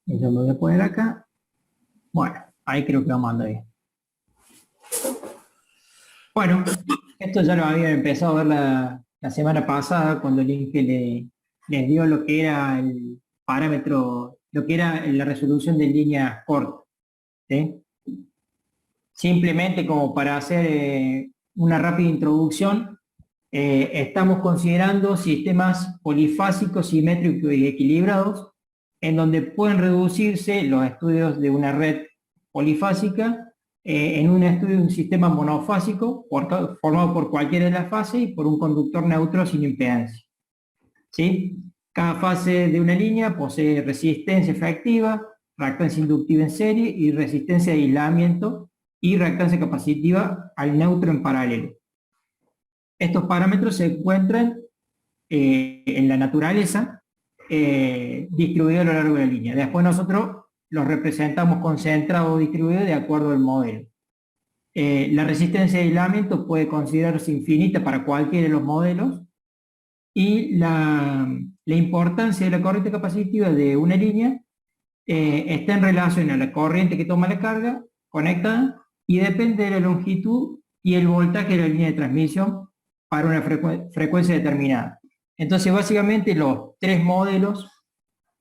Y yo me voy a poner acá. Bueno, ahí creo que vamos a andar bien. Bueno, esto ya lo había empezado a ver la semana pasada cuando el INGE les dio lo que era el parámetro, lo que era la resolución de líneas cortas, ¿sí? Simplemente como para hacer una rápida introducción, estamos considerando sistemas polifásicos, simétricos y equilibrados, en donde pueden reducirse los estudios de una red polifásica en un estudio de un sistema monofásico formado por cualquiera de las fases y por un conductor neutro sin impedancia. ¿Sí? Cada fase de una línea posee resistencia efectiva, reactancia inductiva en serie y resistencia de aislamiento y reactancia capacitiva al neutro en paralelo. Estos parámetros se encuentran en la naturaleza distribuidos a lo largo de la línea. Después nosotros los representamos concentrados o distribuidos de acuerdo al modelo. La resistencia de aislamiento puede considerarse infinita para cualquiera de los modelos y la importancia de la corriente capacitiva de una línea está en relación a la corriente que toma la carga conectada y depende de la longitud y el voltaje de la línea de transmisión para una frecuencia determinada. Entonces, básicamente, los tres modelos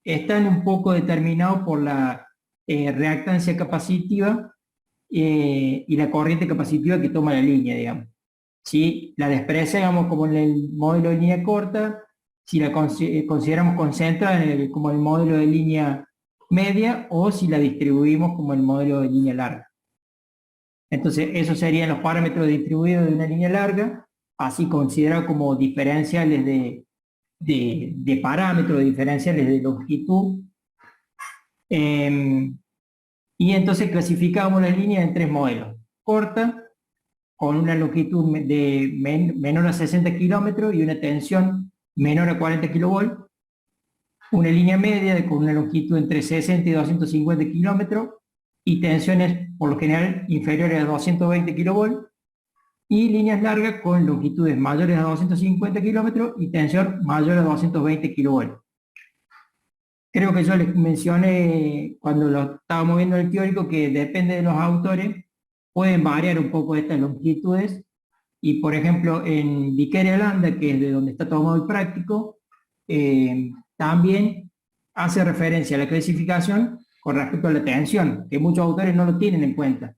están un poco determinados por la reactancia capacitiva y la corriente capacitiva que toma la línea, digamos. Si la despreciamos como en el modelo de línea corta, si la consideramos concentrada como el modelo de línea media o si la distribuimos como el modelo de línea larga. Entonces, esos serían los parámetros distribuidos de una línea larga, así considerados como diferenciales de parámetros, diferenciales de longitud. Y entonces clasificamos las líneas en tres modelos. Corta, con una longitud menor a 60 kilómetros y una tensión menor a 40 kilovolts. Una línea media con una longitud entre 60 y 250 kilómetros y tensiones por lo general inferiores a 220 kilovolts. Y líneas largas con longitudes mayores a 250 kilómetros y tensión mayor a 220 kilovolts. Creo que yo les mencioné cuando lo estábamos viendo en el teórico que depende de los autores, pueden variar un poco estas longitudes. Y por ejemplo, en Viqueira y Holanda, que es de donde está tomado el práctico, también hace referencia a la clasificación con respecto a la tensión, que muchos autores no lo tienen en cuenta.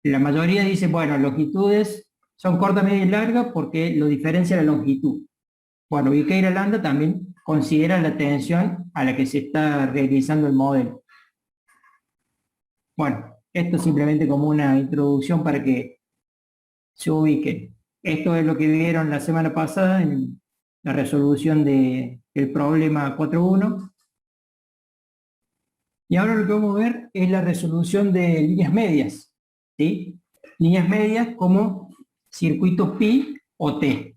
La mayoría dice, bueno, longitudes son corta, media y larga porque lo diferencia la longitud. Bueno, Viqueira y Holanda también considera la tensión a la que se está realizando el modelo. Bueno, esto simplemente como una introducción para que se ubiquen. Esto es lo que vieron la semana pasada en la resolución del problema 4.1. Y ahora lo que vamos a ver es la resolución de líneas medias, ¿sí? Líneas medias como circuito pi o T,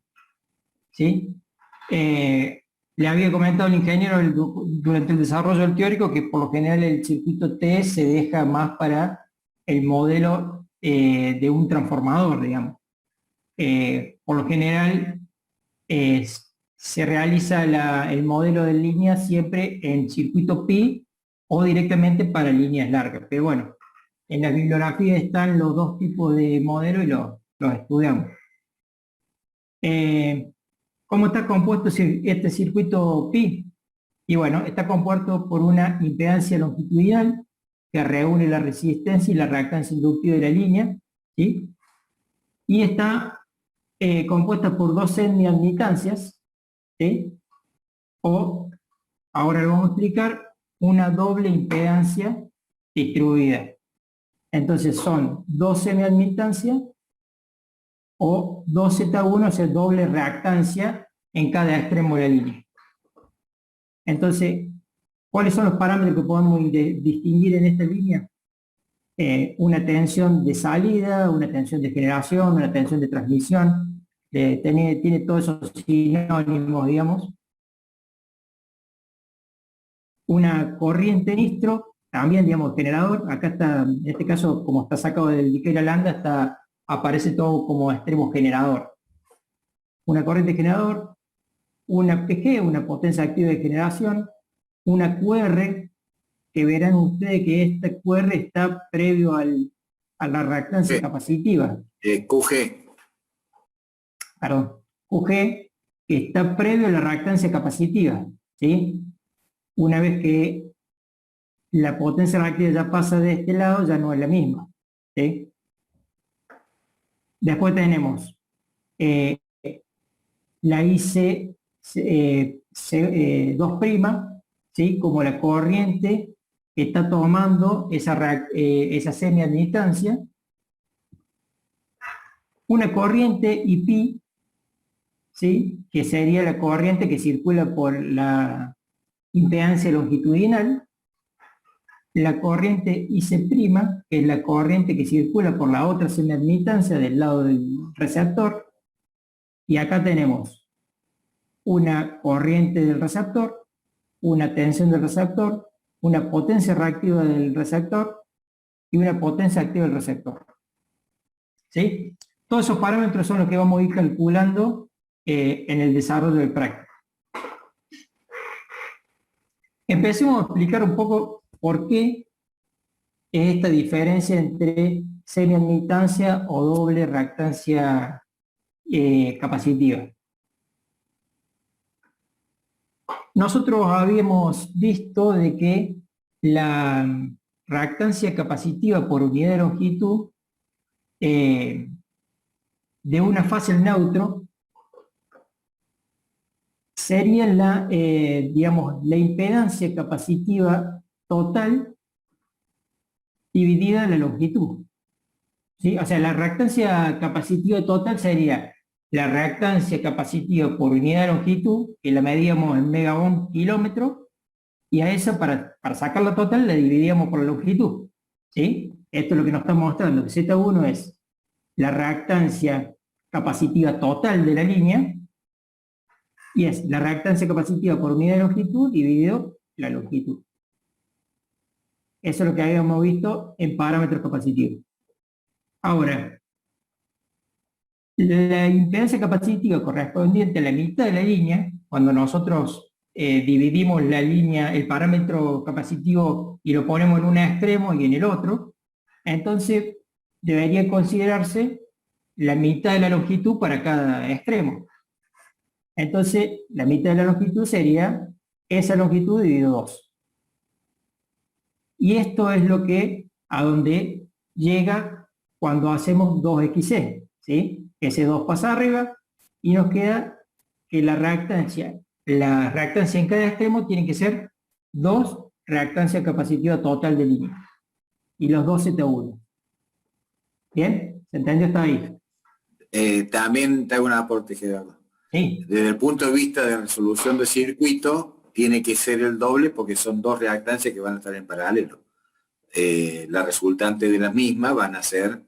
¿sí? Le había comentado el ingeniero durante el desarrollo del teórico que por lo general el circuito T se deja más para el modelo de un transformador, digamos. Por lo general se realiza el modelo de línea siempre en circuito pi o directamente para líneas largas. Pero bueno, en la bibliografía están los dos tipos de modelos y los estudiamos. ¿Cómo está compuesto este circuito pi? Y bueno, está compuesto por una impedancia longitudinal que reúne la resistencia y la reactancia inductiva de la línea, ¿sí? Y está compuesta por dos semiadmitancias, ¿sí? O, ahora lo vamos a explicar, una doble impedancia distribuida. Entonces son dos semiadmitancias o 2Z1, o sea, doble reactancia en cada extremo de la línea. Entonces, ¿cuáles son los parámetros que podemos distinguir en esta línea? Una tensión de salida, una tensión de generación, una tensión de transmisión, tiene todos esos sinónimos, digamos. Una corriente nistro, también, digamos, generador. Acá está, en este caso, como está sacado del Viqueira y Holanda, aparece todo como extremo generador. Una corriente generador, una PG, una potencia activa de generación, una QR, que verán ustedes que este QR está previo a la reactancia capacitiva. QG. Perdón, QG, que está previo a la reactancia capacitiva, ¿sí? Una vez que la potencia reactiva ya pasa de este lado, ya no es la misma, ¿sí? Después tenemos la IC 2', ¿sí? Como la corriente que está tomando esa semiadmitancia. Una corriente IP, ¿sí? Que sería la corriente que circula por la impedancia longitudinal. La corriente IC', que es la corriente que circula por la otra semiadmitancia del lado del receptor. Y acá tenemos una corriente del receptor, una tensión del receptor, una potencia reactiva del receptor y una potencia activa del receptor. ¿Sí? Todos esos parámetros son los que vamos a ir calculando en el desarrollo del práctico. Empecemos a explicar un poco por qué es esta diferencia entre semiadmitancia o doble reactancia capacitiva. Nosotros habíamos visto de que la reactancia capacitiva por unidad de longitud de una fase al neutro sería digamos, la impedancia capacitiva total dividida en la longitud. ¿Sí? O sea, la reactancia capacitiva total sería la reactancia capacitiva por unidad de longitud, que la medíamos en megaohm kilómetro, y a esa, para sacar la total, la dividíamos por la longitud. ¿Sí? Esto es lo que nos está mostrando, que Z1 es la reactancia capacitiva total de la línea, y es la reactancia capacitiva por unidad de longitud dividido la longitud. Eso es lo que habíamos visto en parámetros capacitivos. Ahora, la impedancia capacitiva correspondiente a la mitad de la línea, cuando nosotros dividimos la línea, el parámetro capacitivo y lo ponemos en un extremo y en el otro, entonces debería considerarse la mitad de la longitud para cada extremo. Entonces, la mitad de la longitud sería esa longitud dividido 2. Y esto es lo que, a donde llega cuando hacemos 2XC, ¿sí? Ese 2 pasa arriba y nos queda que la reactancia en cada extremo tiene que ser 2 reactancia capacitiva total de línea. Y los 2 Z1. ¿Bien? ¿Se entendió hasta ahí? También te hago un aporte, Gerardo. Sí. Desde el punto de vista de resolución de circuito, tiene que ser el doble porque son 2 reactancias que van a estar en paralelo. La resultante de las mismas van a ser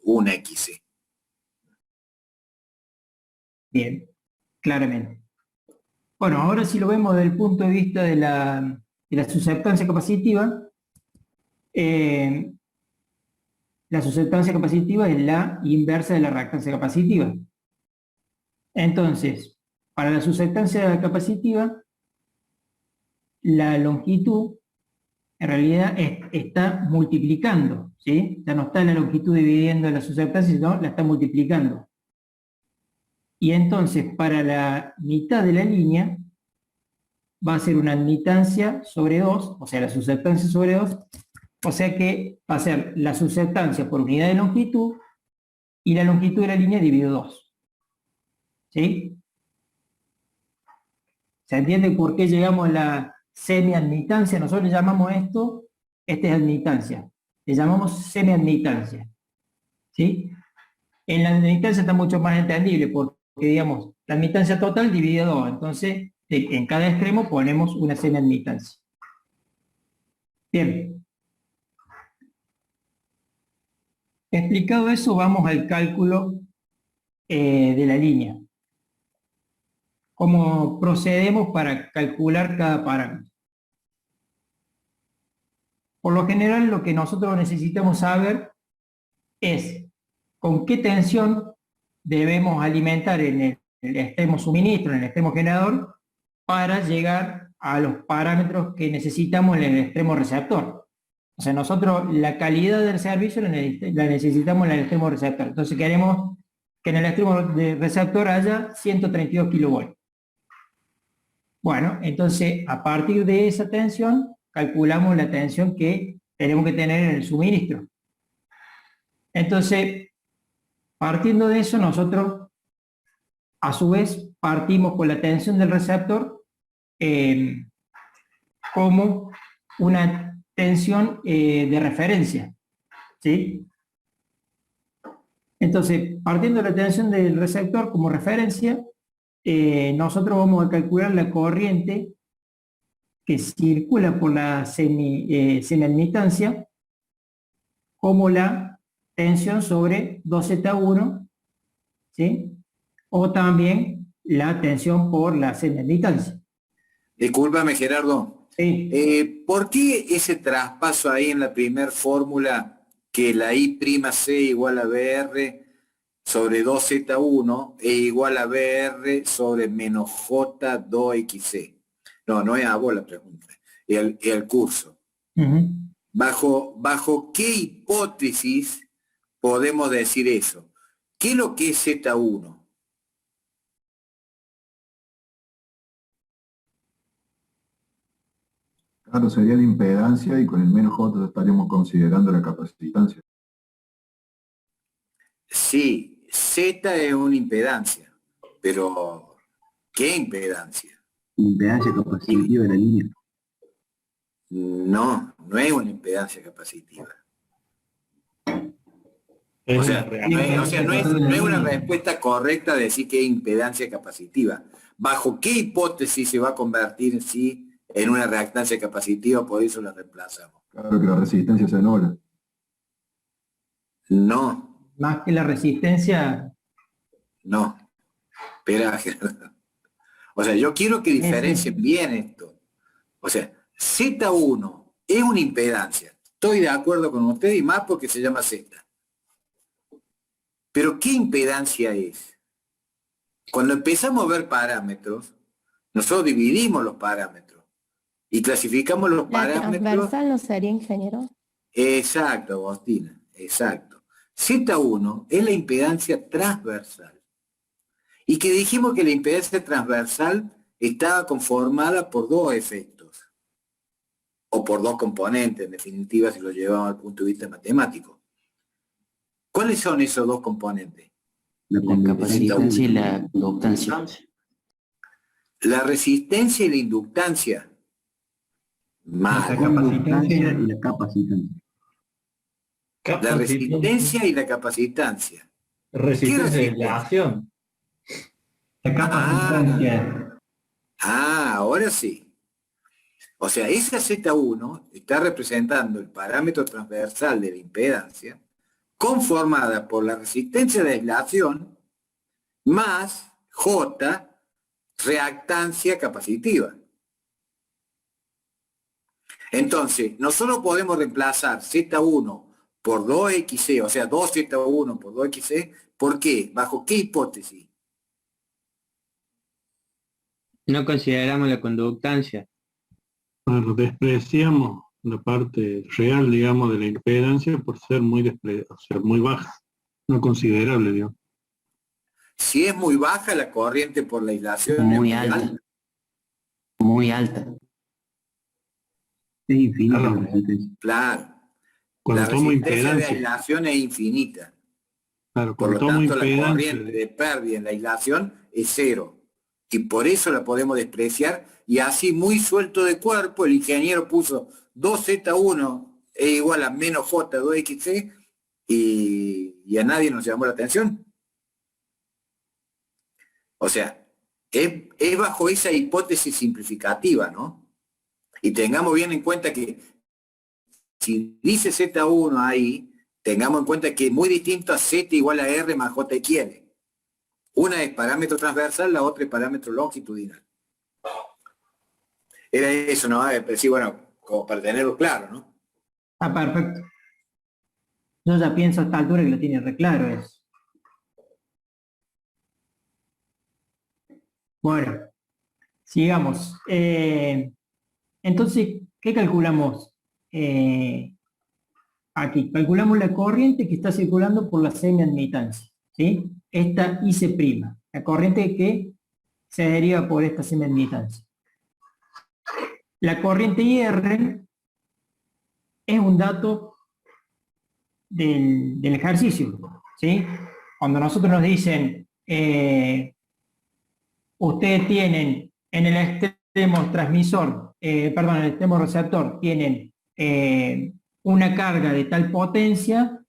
una XC. Bien, claramente. Bueno, ahora si lo vemos desde el punto de vista de la susceptancia capacitiva, la susceptancia capacitiva es la inversa de la reactancia capacitiva. Entonces, para la susceptancia capacitiva, la longitud en realidad está multiplicando, ¿sí? Ya no está la longitud dividiendo la susceptancia, sino la está multiplicando. Y entonces, para la mitad de la línea, va a ser una admitancia sobre 2, o sea, la susceptancia sobre 2, o sea que va a ser la susceptancia por unidad de longitud y la longitud de la línea dividido 2. ¿Sí? ¿Se entiende por qué llegamos a la semiadmitancia? Nosotros le llamamos esta es admitancia. Le llamamos semiadmitancia. ¿Sí? En la admitancia está mucho más entendible porque, digamos, la admitancia total divide 2. Entonces, en cada extremo ponemos una semiadmitancia. Bien. Explicado eso, vamos al cálculo de la línea. ¿Cómo procedemos para calcular cada parámetro? Por lo general, lo que nosotros necesitamos saber es con qué tensión debemos alimentar en el extremo suministro, en el extremo generador, para llegar a los parámetros que necesitamos en el extremo receptor. O sea, nosotros la calidad del servicio la necesitamos en el extremo receptor. Entonces queremos que en el extremo de receptor haya 132 kilovolts. Bueno, entonces a partir de esa tensión calculamos la tensión que tenemos que tener en el suministro. Entonces, partiendo de eso, nosotros a su vez partimos con la tensión del receptor como una tensión de referencia, ¿sí? Entonces, partiendo de la tensión del receptor como referencia, nosotros vamos a calcular la corriente que circula por la semiadmitancia como la tensión sobre 2Z1, ¿sí? O también la tensión por la semiadmitancia. Discúlpame, Gerardo. Sí. ¿Por qué ese traspaso ahí en la primera fórmula que la I'(C) igual a BR sobre 2Z1 es igual a BR sobre menos J2XC? No es a vos la pregunta, el curso. ¿Bajo qué hipótesis podemos decir eso? ¿Qué es lo que es Z1? Claro, sería la impedancia y con el menos J estaríamos considerando la capacitancia. Sí, Z es una impedancia, pero ¿qué impedancia? Impedancia capacitiva de la línea. No es una impedancia capacitiva. O sea, no es una respuesta correcta decir que es impedancia capacitiva. ¿Bajo qué hipótesis se va a convertir en sí en una reactancia capacitiva? Por eso la reemplazamos. Claro que la resistencia se anula. No. Más que la resistencia. No. Espera. O sea, yo quiero que diferencien bien esto. O sea, Z1 es una impedancia. Estoy de acuerdo con usted y más porque se llama Z. Pero ¿qué impedancia es? Cuando empezamos a ver parámetros, nosotros dividimos los parámetros y clasificamos los parámetros. ¿La transversal no sería, ingeniero? Exacto, Agostina, exacto. Z1 es la impedancia transversal. Y que dijimos que la impedancia transversal estaba conformada por dos efectos, o por dos componentes, en definitiva, si lo llevamos al punto de vista matemático. ¿Cuáles son esos dos componentes? La capacitancia y la inductancia. La resistencia y la inductancia. La capacitancia y la capacitancia. La resistencia y la capacitancia. Resistencia de aislación. La capacitancia. Ahora sí. O sea, esa Z1 está representando el parámetro transversal de la impedancia conformada por la resistencia de aislación más J, reactancia capacitiva. Entonces, nosotros podemos reemplazar Z1 por 2XC, o sea, 2Z1 por 2XC, ¿por qué? ¿Bajo qué hipótesis? No consideramos la conductancia. Bueno, despreciamos la parte real, digamos, de la impedancia por ser muy baja, no considerable, digamos. Si es muy baja la corriente por la aislación, Muy es alta. Muy alta. Es infinita la resistencia. Claro. Cuando La tomo resistencia de impedancia, aislación es infinita. claro, Por cuando lo tomo tanto, la impedancia, corriente de pérdida en la aislación es cero. Y por eso la podemos despreciar. Y así, muy suelto de cuerpo, el ingeniero puso 2Z1 es igual a menos J2XC y a nadie nos llamó la atención. O sea, es bajo esa hipótesis simplificativa, ¿no? Y tengamos bien en cuenta que si dice Z1 ahí, tengamos en cuenta que es muy distinto a Z igual a R más JXL. Una es parámetro transversal, la otra es parámetro longitudinal. Era eso, ¿no? Pero sí, bueno, como para tenerlo claro, ¿no? Perfecto. Yo ya pienso a esta altura que lo tiene re claro eso. Bueno, Sigamos. Entonces, ¿qué calculamos? Aquí, calculamos la corriente que está circulando por la semiadmitancia, ¿sí? Esta IC', la corriente que se deriva por esta semiadmitancia. La corriente IR es un dato del ejercicio, ¿sí? Cuando nosotros nos dicen, ustedes tienen en el extremo transmisor, en el extremo receptor, tienen una carga de tal potencia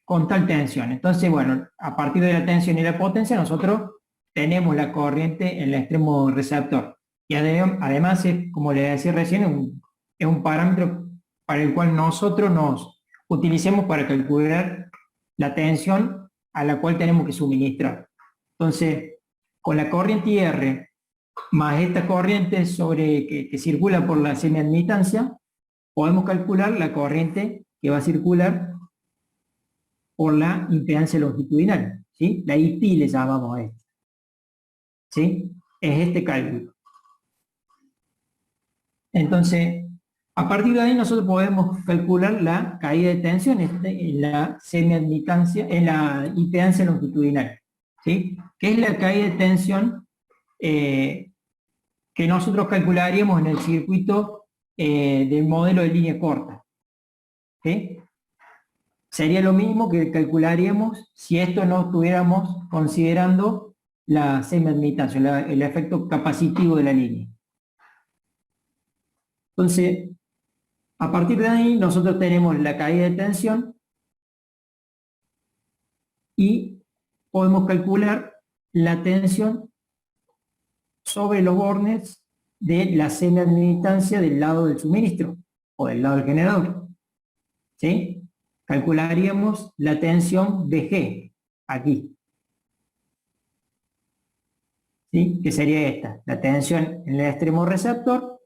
con tal tensión. Entonces, bueno, a partir de la tensión y la potencia, nosotros tenemos la corriente en el extremo receptor. Y además, como le decía recién, es un parámetro para el cual nosotros nos utilicemos para calcular la tensión a la cual tenemos que suministrar. Entonces, con la corriente IR más esta corriente que circula por la semiadmitancia, podemos calcular la corriente que va a circular por la impedancia longitudinal, ¿sí? La IP le llamamos a esto, ¿sí? Es este cálculo. Entonces, a partir de ahí nosotros podemos calcular la caída de tensión en la semiadmitancia, en la impedancia longitudinal, ¿sí? Que es la caída de tensión que nosotros calcularíamos en el circuito del modelo de línea corta, ¿sí? Sería lo mismo que calcularíamos si esto no estuviéramos considerando la semiadmitancia, el efecto capacitivo de la línea. Entonces, a partir de ahí nosotros tenemos la caída de tensión y podemos calcular la tensión sobre los bornes de la semiadmitancia del lado del suministro o del lado del generador, ¿sí? Calcularíamos la tensión BG, aquí, ¿sí? Que sería esta, la tensión en el extremo receptor,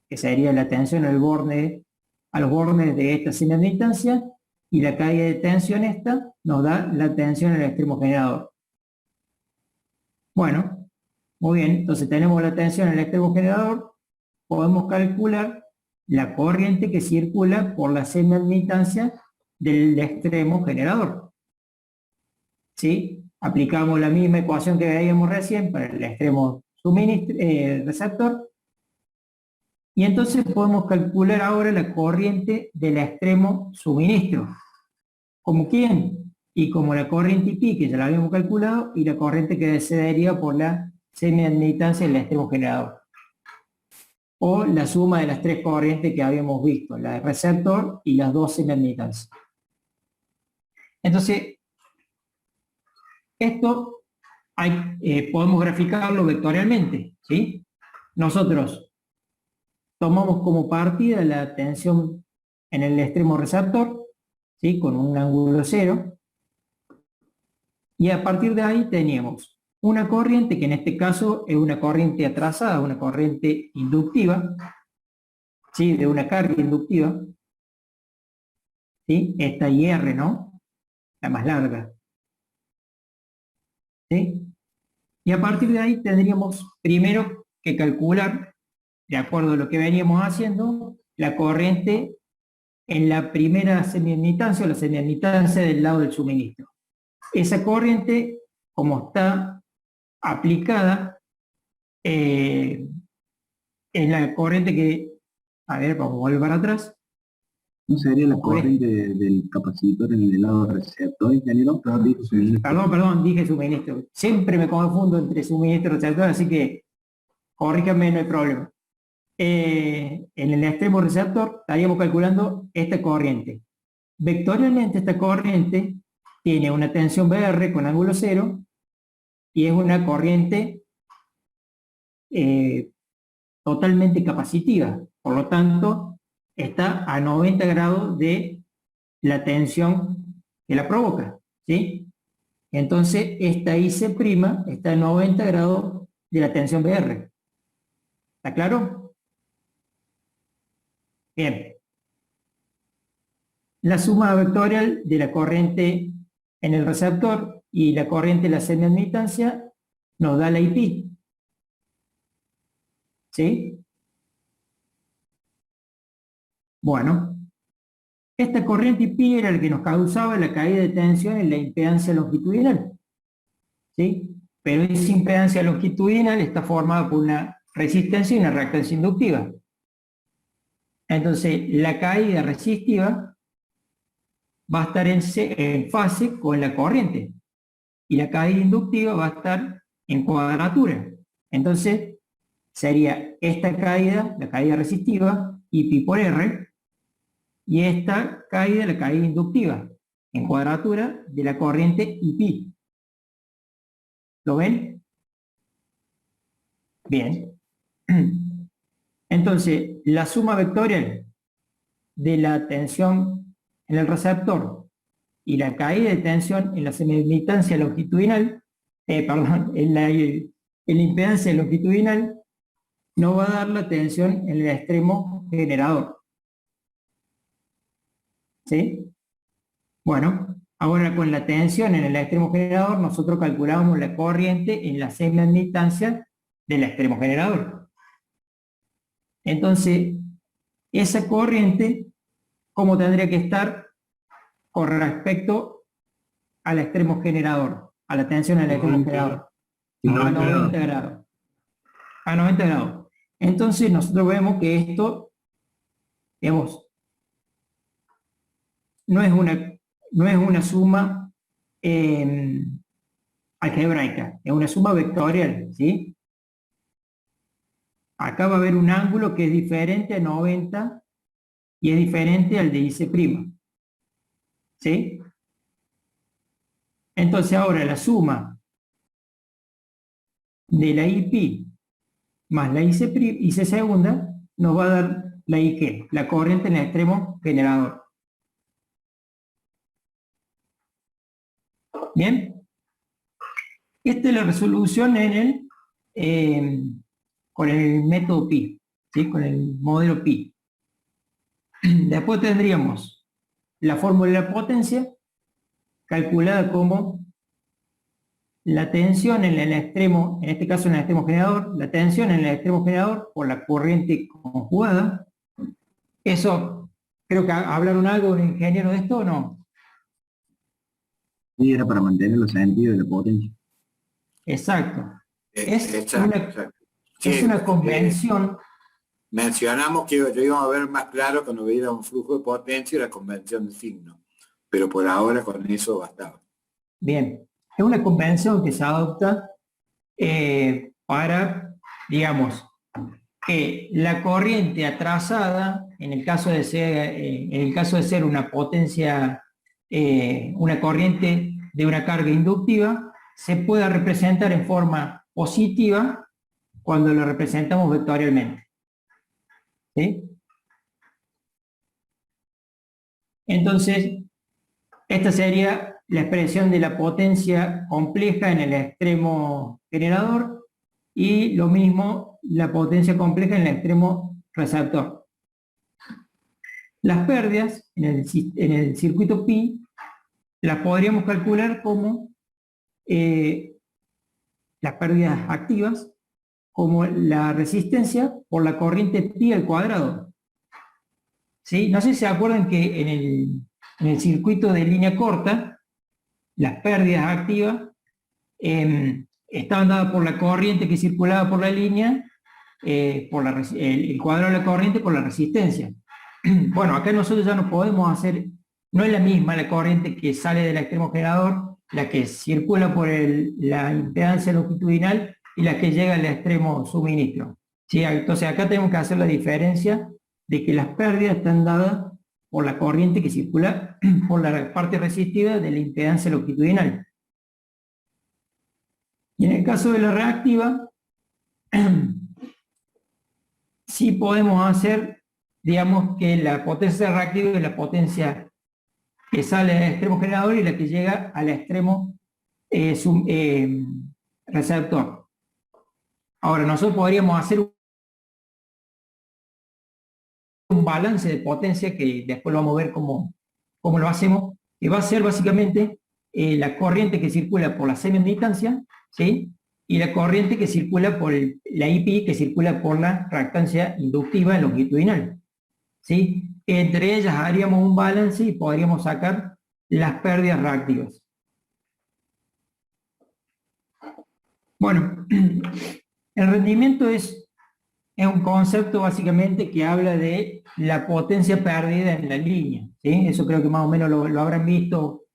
que sería la tensión a los bordes de esta semiadmitancia, y la caída de tensión esta nos da la tensión en el extremo generador. Bueno, muy bien, entonces tenemos la tensión en el extremo generador, podemos calcular la corriente que circula por la semiadmitancia del extremo generador, ¿sí? Aplicamos la misma ecuación que veíamos recién para el extremo receptor, y entonces podemos calcular ahora la corriente del extremo suministro. ¿Como quién? Y como la corriente IP, que ya la habíamos calculado, y la corriente que se deriva por la semiadmitancia del extremo generador. O la suma de las tres corrientes que habíamos visto, la de receptor y las dos semiadmitancias. Entonces, esto podemos graficarlo vectorialmente, ¿sí? Nosotros tomamos como partida la tensión en el extremo receptor, ¿sí? Con un ángulo 0, y a partir de ahí teníamos una corriente que en este caso es una corriente atrasada, una corriente inductiva, ¿sí? De una carga inductiva, ¿sí? Esta IR, ¿no? La más larga, ¿sí? Y a partir de ahí tendríamos primero que calcular, de acuerdo a lo que veníamos haciendo, la corriente en la primera semiadmitancia o la semiadmitancia del lado del suministro. Esa corriente, como está aplicada, es la corriente que, a ver, vamos a volver para atrás. ¿No sería la corriente del capacitor en el lado receptor, ingeniero? Perdón, dije suministro. Siempre me confundo entre suministro y receptor, así que corríjame, no hay problema. En el extremo receptor estaríamos calculando esta corriente. Vectorialmente esta corriente tiene una tensión BR con ángulo 0 y es una corriente totalmente capacitiva. Por lo tanto, está a 90 grados de la tensión que la provoca, ¿sí? Entonces, esta IC' está a 90 grados de la tensión BR. ¿Está claro? Bien. La suma vectorial de la corriente en el receptor y la corriente en la semiadmitancia nos da la IP. ¿Sí? Bueno, esta corriente IP era la que nos causaba la caída de tensión en la impedancia longitudinal. ¿Sí? Pero esa impedancia longitudinal está formada por una resistencia y una reactancia inductiva. Entonces, la caída resistiva va a estar en fase con la corriente y la caída inductiva va a estar en cuadratura. Entonces, sería esta caída, la caída resistiva, IP por R, y esta caída, la caída inductiva, en cuadratura de la corriente IP. ¿Lo ven? Bien. Entonces, la suma vectorial de la tensión en el receptor y la caída de tensión en la semiadmitancia longitudinal, en la impedancia longitudinal, nos va a dar la tensión en el extremo generador. ¿Sí? Bueno, ahora con la tensión en el extremo generador, nosotros calculamos la corriente en la semiadmitancia del extremo generador. Entonces, esa corriente, ¿cómo tendría que estar con respecto al extremo generador, a la tensión en el extremo generador? A 90 grados. A 90 grados. Entonces, nosotros vemos que esto, digamos, no es una suma algebraica, es una suma vectorial, ¿sí? Acá va a haber un ángulo que es diferente a 90 y es diferente al de IC', ¿sí? Entonces ahora la suma de la IP más la IC segunda nos va a dar la IG, la corriente en el extremo generador. Bien, esta es la resolución con el método Pi, ¿sí? Con el modelo Pi. Después tendríamos la fórmula de la potencia, calculada como la tensión en el extremo, en este caso en el extremo generador, la tensión en el extremo generador por la corriente conjugada. Eso, creo que hablaron algo un ingeniero de esto o no. Sí, era para mantener los sentidos de la potencia. Exacto. Exacto. Es una convención. Mencionamos que lo íbamos a ver más claro cuando veía un flujo de potencia y la convención de signo, pero por ahora con eso bastaba. Bien, es una convención que se adopta para, digamos, que la corriente atrasada, en el caso de ser una potencia, una corriente de una carga inductiva, se pueda representar en forma positiva cuando lo representamos vectorialmente. ¿Sí? Entonces, esta sería la expresión de la potencia compleja en el extremo generador y lo mismo la potencia compleja en el extremo receptor. Las pérdidas en el circuito Pi las podríamos calcular como las pérdidas activas, como la resistencia por la corriente Pi al cuadrado. ¿Sí? No sé si se acuerdan que en el circuito de línea corta, las pérdidas activas estaban dadas por la corriente que circulaba por la línea, por el cuadrado de la corriente por la resistencia. Bueno, acá nosotros ya no podemos hacer, no es la misma la corriente que sale del extremo generador, la que circula por la impedancia longitudinal y la que llega al extremo suministro. ¿Sí? Entonces acá tenemos que hacer la diferencia de que las pérdidas están dadas por la corriente que circula por la parte resistiva de la impedancia longitudinal. Y en el caso de la reactiva, sí podemos hacer, digamos, que la potencia reactiva es la potencia que sale del extremo generador y la que llega al extremo receptor. Ahora, nosotros podríamos hacer un balance de potencia que después lo vamos a ver cómo lo hacemos, que va a ser básicamente la corriente que circula por la semiadmitancia, ¿sí? y la corriente que circula por la IP, que circula por la reactancia inductiva longitudinal. ¿Sí? Entre ellas haríamos un balance y podríamos sacar las pérdidas reactivas. Bueno, el rendimiento es un concepto básicamente que habla de la potencia perdida en la línea. ¿Sí? Eso creo que más o menos lo habrán visto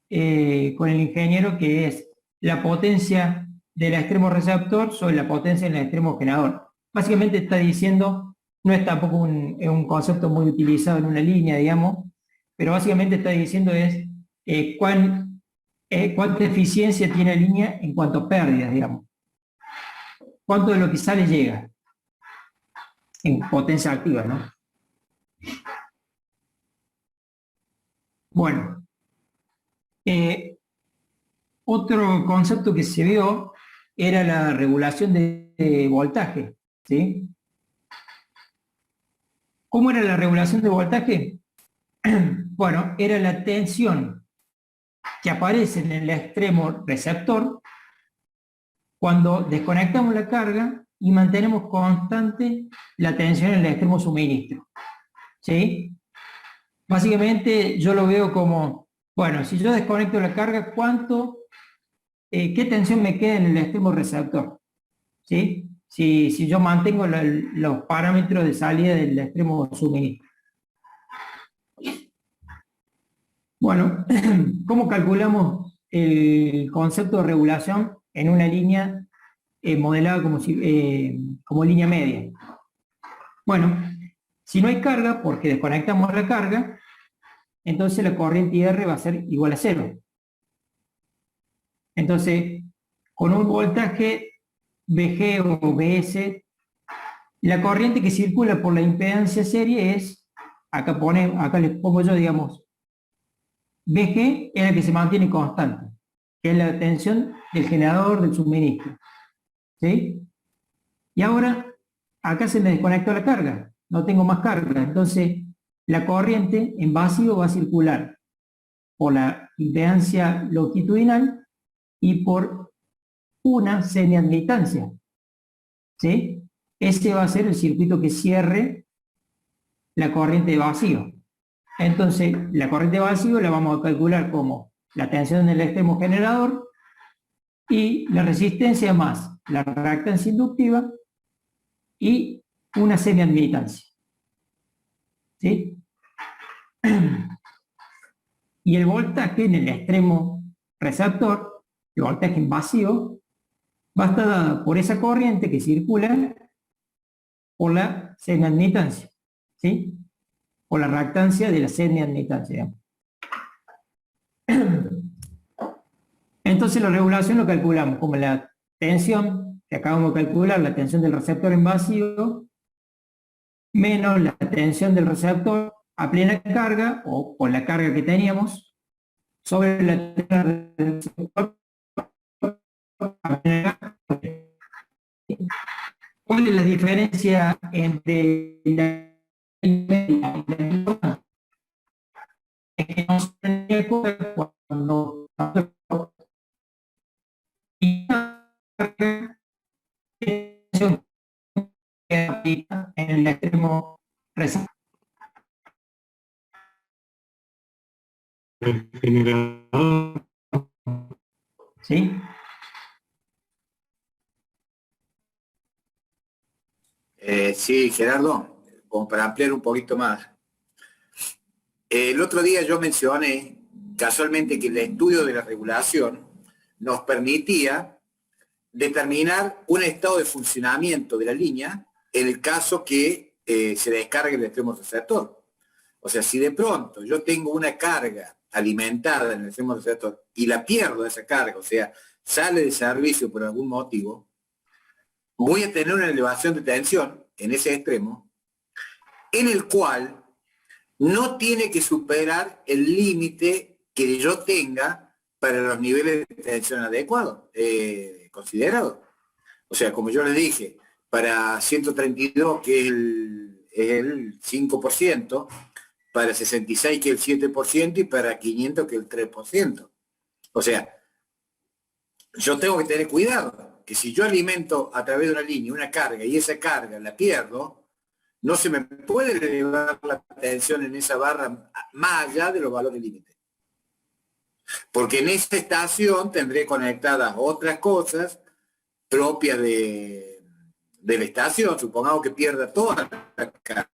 con el ingeniero, que es la potencia del extremo receptor sobre la potencia del extremo generador. Básicamente está diciendo, no es tampoco un concepto muy utilizado en una línea, digamos, pero básicamente está diciendo es cuánta eficiencia tiene la línea en cuanto a pérdidas, digamos. Cuánto de lo que sale llega en potencia activa, ¿no? Bueno, otro concepto que se vio era la regulación de voltaje, ¿sí? ¿Cómo era la regulación de voltaje? Bueno, era la tensión que aparece en el extremo receptor cuando desconectamos la carga y mantenemos constante la tensión en el extremo suministro. ¿Sí? Básicamente yo lo veo como, bueno, si yo desconecto la carga, ¿qué tensión me queda en el extremo receptor? ¿Sí? Si yo mantengo los parámetros de salida del extremo suministro. Bueno, ¿cómo calculamos el concepto de regulación en una línea modelada como línea media? Bueno, si no hay carga, porque desconectamos la carga, entonces la corriente IR va a ser igual a 0. Entonces, con un voltaje VG o VS, la corriente que circula por la impedancia serie es, acá les pongo yo, digamos, VG es la que se mantiene constante, que es la tensión del generador del suministro. ¿Sí? Y ahora, acá se me desconectó la carga, no tengo más carga, entonces la corriente en vacío va a circular por la impedancia longitudinal y por una semiadmitancia. ¿Sí? Ese va a ser el circuito que cierre la corriente de vacío. Entonces, la corriente de vacío la vamos a calcular como la tensión del extremo generador y la resistencia más la reactancia inductiva y una semiadmitancia. ¿Sí? Y el voltaje en el extremo receptor, el voltaje en vacío, va a estar dado por esa corriente que circula por la semiadmitancia. ¿Sí? Por la reactancia de la semiadmitancia. Entonces la regulación lo calculamos como la tensión que acabamos de calcular, la tensión del receptor en vacío, menos la tensión del receptor a plena carga, o con la carga que teníamos, sobre la tensión del receptor a plena carga. ¿Cuál es la diferencia entre la media y la nula? Es que no se tenía cuenta cuando en el extremo receptor. El generador. ¿Sí? Sí, Gerardo, como para ampliar un poquito más. El otro día yo mencioné casualmente que el estudio de la regulación nos permitía determinar un estado de funcionamiento de la línea en el caso que se descargue el extremo receptor. O sea, si de pronto yo tengo una carga alimentada en el extremo receptor y la pierdo esa carga, o sea, sale de servicio por algún motivo, voy a tener una elevación de tensión en ese extremo, en el cual no tiene que superar el límite que yo tenga para los niveles de tensión adecuados, considerados. O sea, como yo les dije, para 132, que es el 5%, para 66, que es el 7%, y para 500, que es el 3%. O sea, yo tengo que tener cuidado, que si yo alimento a través de una línea una carga y esa carga la pierdo, no se me puede elevar la tensión en esa barra más allá de los valores límite. Porque en esa estación tendré conectadas otras cosas propias de la estación, supongamos que pierda toda la carga.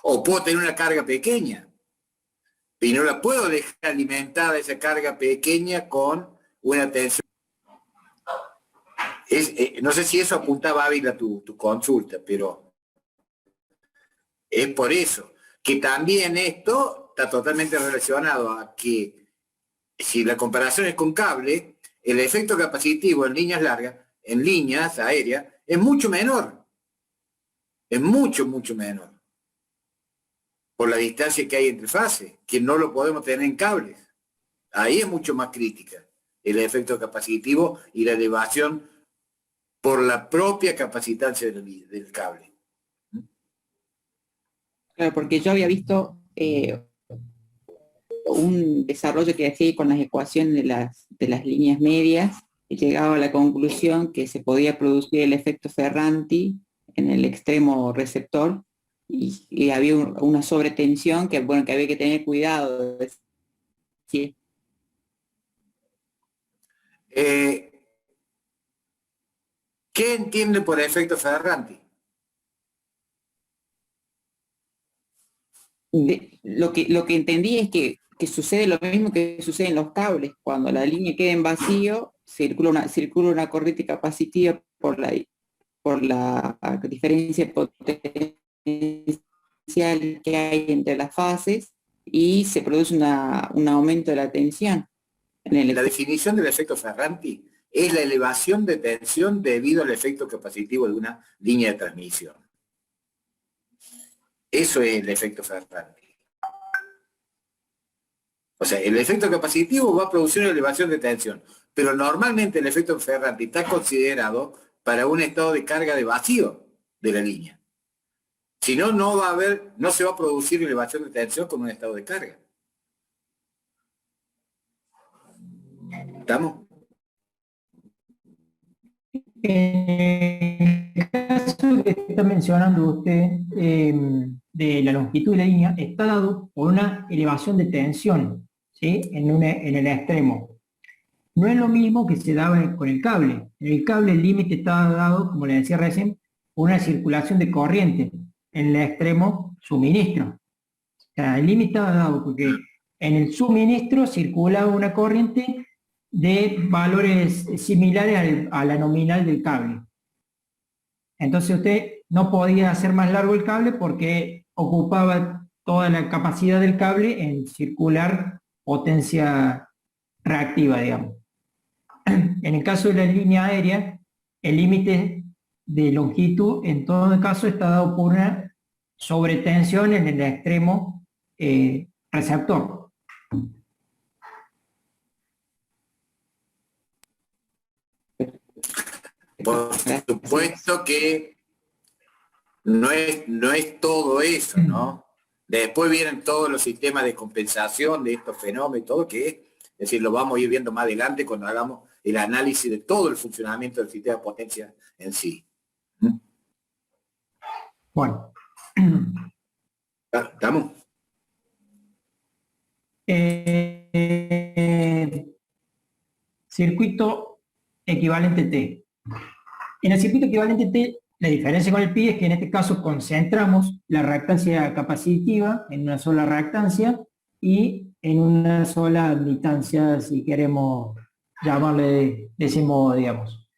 O puedo tener una carga pequeña, y no la puedo dejar alimentada esa carga pequeña con una tensión. No sé si eso apuntaba Ávila a tu consulta, pero es por eso, que también esto está totalmente relacionado a que si la comparación es con cable, el efecto capacitivo en líneas largas, en líneas aéreas, es mucho menor. Es mucho, mucho menor. Por la distancia que hay entre fases, que no lo podemos tener en cables. Ahí es mucho más crítica el efecto capacitivo y la elevación por la propia capacitancia del cable. Claro, porque yo había visto un desarrollo que hacía con las ecuaciones de las líneas medias y llegaba a la conclusión que se podía producir el efecto Ferranti en el extremo receptor y había una sobretensión que, bueno, que había que tener cuidado. Sí. ¿Qué entiende por efecto Ferranti? Lo que entendí es que sucede lo mismo que sucede en los cables. Cuando la línea queda en vacío, circula una corriente capacitiva por la diferencia potencial que hay entre las fases y se produce un aumento de la tensión. La definición del efecto Ferranti es la elevación de tensión debido al efecto capacitivo de una línea de transmisión. Eso es el efecto Ferranti. O sea, el efecto capacitivo va a producir una elevación de tensión, pero normalmente el efecto Ferranti está considerado para un estado de carga de vacío de la línea. Si no, no se va a producir elevación de tensión con un estado de carga. ¿Estamos? En el caso que está mencionando usted de la longitud de la línea, está dado por una elevación de tensión, ¿sí? en el extremo. No es lo mismo que se daba con el cable. En el cable el límite estaba dado, como le decía recién, por una circulación de corriente en el extremo suministro. O sea, el límite estaba dado porque en el suministro circulaba una corriente de valores similares a la nominal del cable. Entonces usted no podía hacer más largo el cable porque ocupaba toda la capacidad del cable en circular potencia reactiva, digamos. En el caso de la línea aérea, el límite de longitud en todo caso está dado por una sobretensión en el extremo receptor. Por supuesto que no es todo eso, ¿no? Después vienen todos los sistemas de compensación de estos fenómenos y todo, es decir, lo vamos a ir viendo más adelante cuando hagamos el análisis de todo el funcionamiento del sistema de potencia en sí. Bueno. ¿Estamos? Circuito equivalente T. En el circuito equivalente T, la diferencia con el pi es que en este caso concentramos la reactancia capacitiva en una sola reactancia y en una sola admitancia, si queremos llamarle de ese modo, digamos.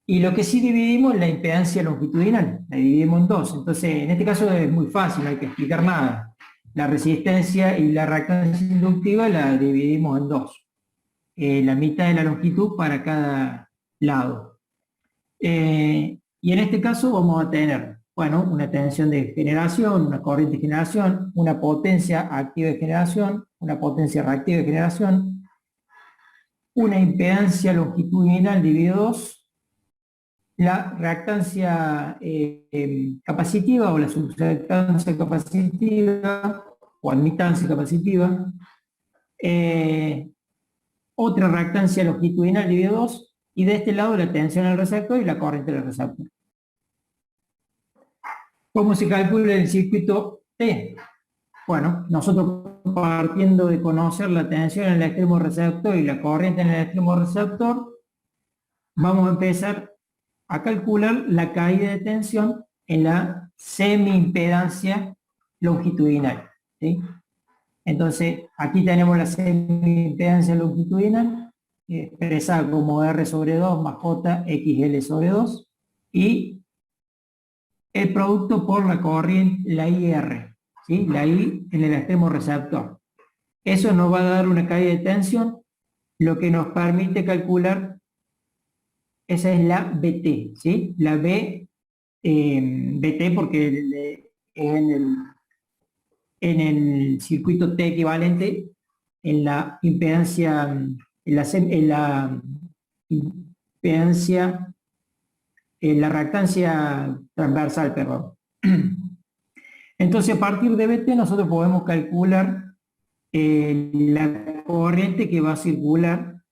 Y lo que sí dividimos es la impedancia longitudinal, la dividimos en dos. Entonces, en este caso es muy fácil, no hay que explicar nada. La resistencia y la reactancia inductiva la dividimos en dos. La mitad de la longitud para cada lado. Y en este caso vamos a tener, bueno, una tensión de generación, una corriente de generación, una potencia activa de generación, una potencia reactiva de generación, una impedancia longitudinal dividido 2, la reactancia capacitiva o la subreactancia capacitiva o admitancia capacitiva, otra reactancia longitudinal dividido 2, y de este lado la tensión al receptor y la corriente del receptor. ¿Cómo se calcula el circuito T? Bueno, nosotros partiendo de conocer la tensión en el extremo receptor y la corriente en el extremo receptor, vamos a empezar a calcular la caída de tensión en la semi-impedancia longitudinal, ¿sí? Entonces, aquí tenemos la semi-impedancia longitudinal, expresada como R sobre 2 más J XL sobre 2, y el producto por la corriente, la IR, ¿sí? La I en el extremo receptor. Eso nos va a dar una caída de tensión, lo que nos permite calcular, esa es la BT, ¿sí? La B, BT porque en el circuito T equivalente, en la impedancia, en la reactancia transversal, perdón. Entonces, a partir de BT nosotros podemos calcular la corriente que va a circular.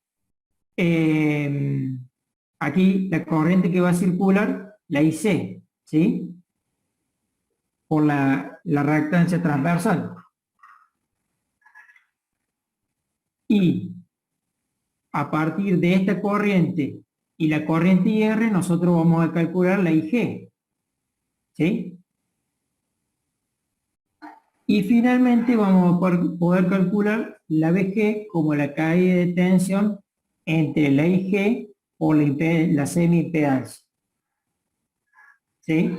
Aquí la corriente que va a circular, la IC, ¿sí? Por la reactancia transversal. Y a partir de esta corriente y la corriente IR, nosotros vamos a calcular la IG, ¿sí? Y finalmente vamos a poder calcular la BG como la caída de tensión entre la IG o la semi-impedancia, ¿sí?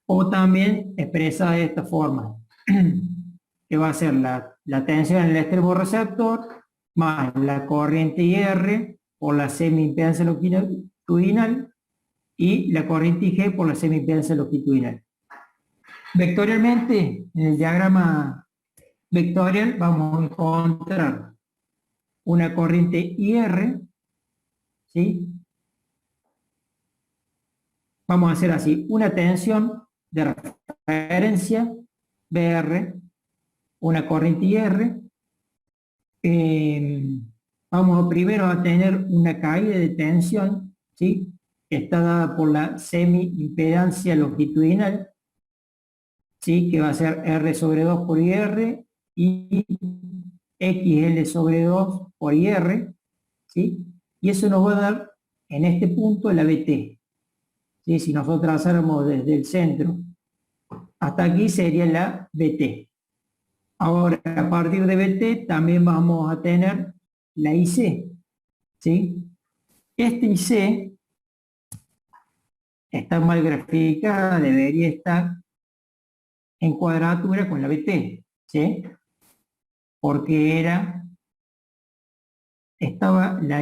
O también expresada de esta forma, que va a ser la tensión en el extremo receptor más la corriente IR por la semi-impedancia longitudinal y la corriente IG por la semi-impedancia longitudinal. Vectorialmente, en el diagrama vectorial vamos a encontrar una corriente IR, ¿sí? Vamos a hacer así, una tensión de referencia BR, una corriente IR. Vamos primero a tener una caída de tensión, ¿sí? Que está dada por la semi-impedancia longitudinal, ¿sí? Que va a ser R sobre 2 por IR y XL sobre 2 por IR, ¿sí? Y eso nos va a dar en este punto la BT, ¿sí? Si nosotros trazáramos desde el centro hasta aquí sería la BT. Ahora, a partir de BT también vamos a tener la IC, ¿sí? Este IC está mal graficada, debería estar en cuadratura con la BT, ¿sí? Porque la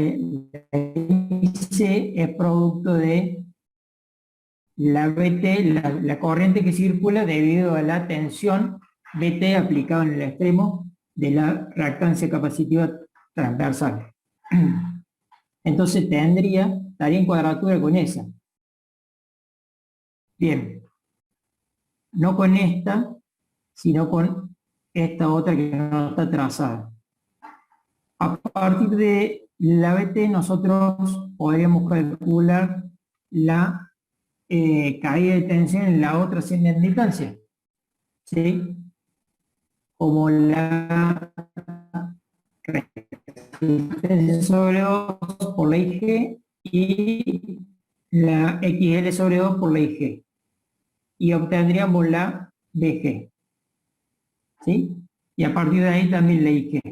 IC es producto de la BT, la corriente que circula debido a la tensión BT aplicada en el extremo de la reactancia capacitiva transversal. Entonces estaría en cuadratura con esa. Bien, no con esta, sino con esta otra que no está trazada. A partir de la BT nosotros podríamos calcular la caída de tensión en la otra semi-impedancia, ¿sí? Como la resistencia sobre 2 por la IG y la XL sobre 2 por la IG. Y obtendríamos la BG, ¿sí? Y a partir de ahí también la IG.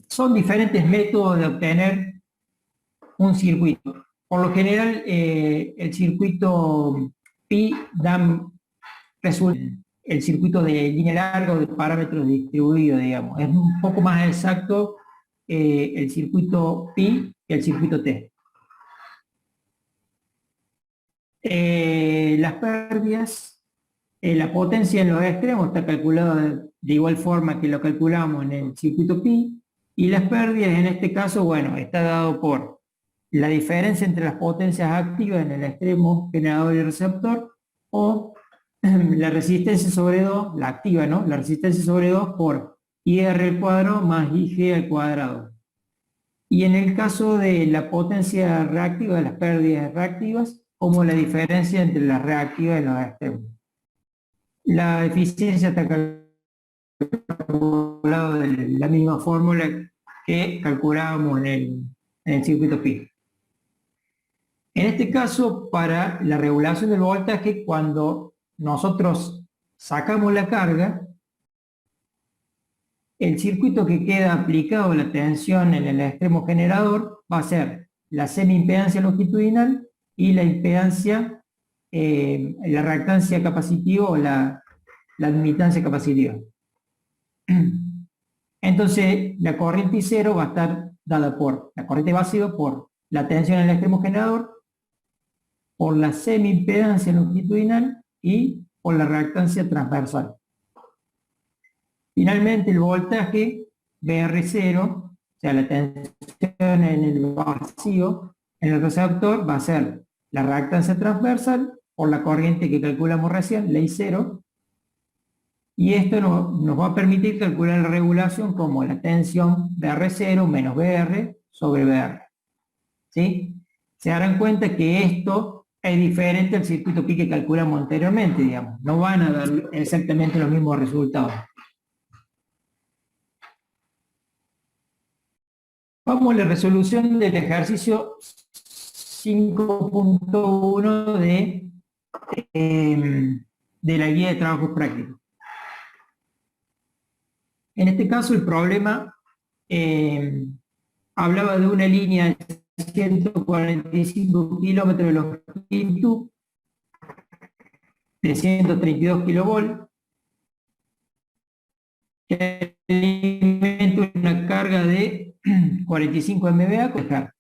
Son diferentes métodos de obtener un circuito. Por lo general, el circuito pi resulta el circuito de línea larga o de parámetros distribuidos, digamos. Es un poco más exacto el circuito pi que el circuito T. Las pérdidas, la potencia en los extremos está calculada de igual forma que lo calculamos en el circuito pi, y las pérdidas en este caso, bueno, está dado por la diferencia entre las potencias activas en el extremo generador y receptor, o la resistencia sobre 2, la activa, ¿no? La resistencia sobre 2 por IR al cuadrado más IG al cuadrado. Y en el caso de la potencia reactiva, de las pérdidas reactivas, como la diferencia entre las reactivas y los extremos. La eficiencia está calculada de la misma fórmula que calculábamos en el circuito pi. En este caso, para la regulación del voltaje, cuando nosotros sacamos la carga, el circuito que queda aplicado a la tensión en el extremo generador va a ser la semi-impedancia longitudinal y la impedancia, la reactancia capacitiva o la admitancia capacitiva. Entonces, la corriente I0 va a estar dada por la corriente vacío, por la tensión en el extremo generador, por la semi-impedancia longitudinal y por la reactancia transversal. Finalmente, el voltaje BR0, o sea, la tensión en el vacío, en el receptor, va a ser la reactancia transversal por la corriente que calculamos recién, la I0, y esto nos va a permitir calcular la regulación como la tensión BR0 menos BR sobre BR. ¿Sí? Se darán cuenta que esto es diferente al circuito pi que calculamos anteriormente, digamos. No van a dar exactamente los mismos resultados. Vamos a la resolución del ejercicio 5.1 de la guía de trabajos prácticos. En este caso el problema hablaba de una línea de 145 kilómetros de longitud, de 132 kilovolts, que alimenta una carga de 45 MVA.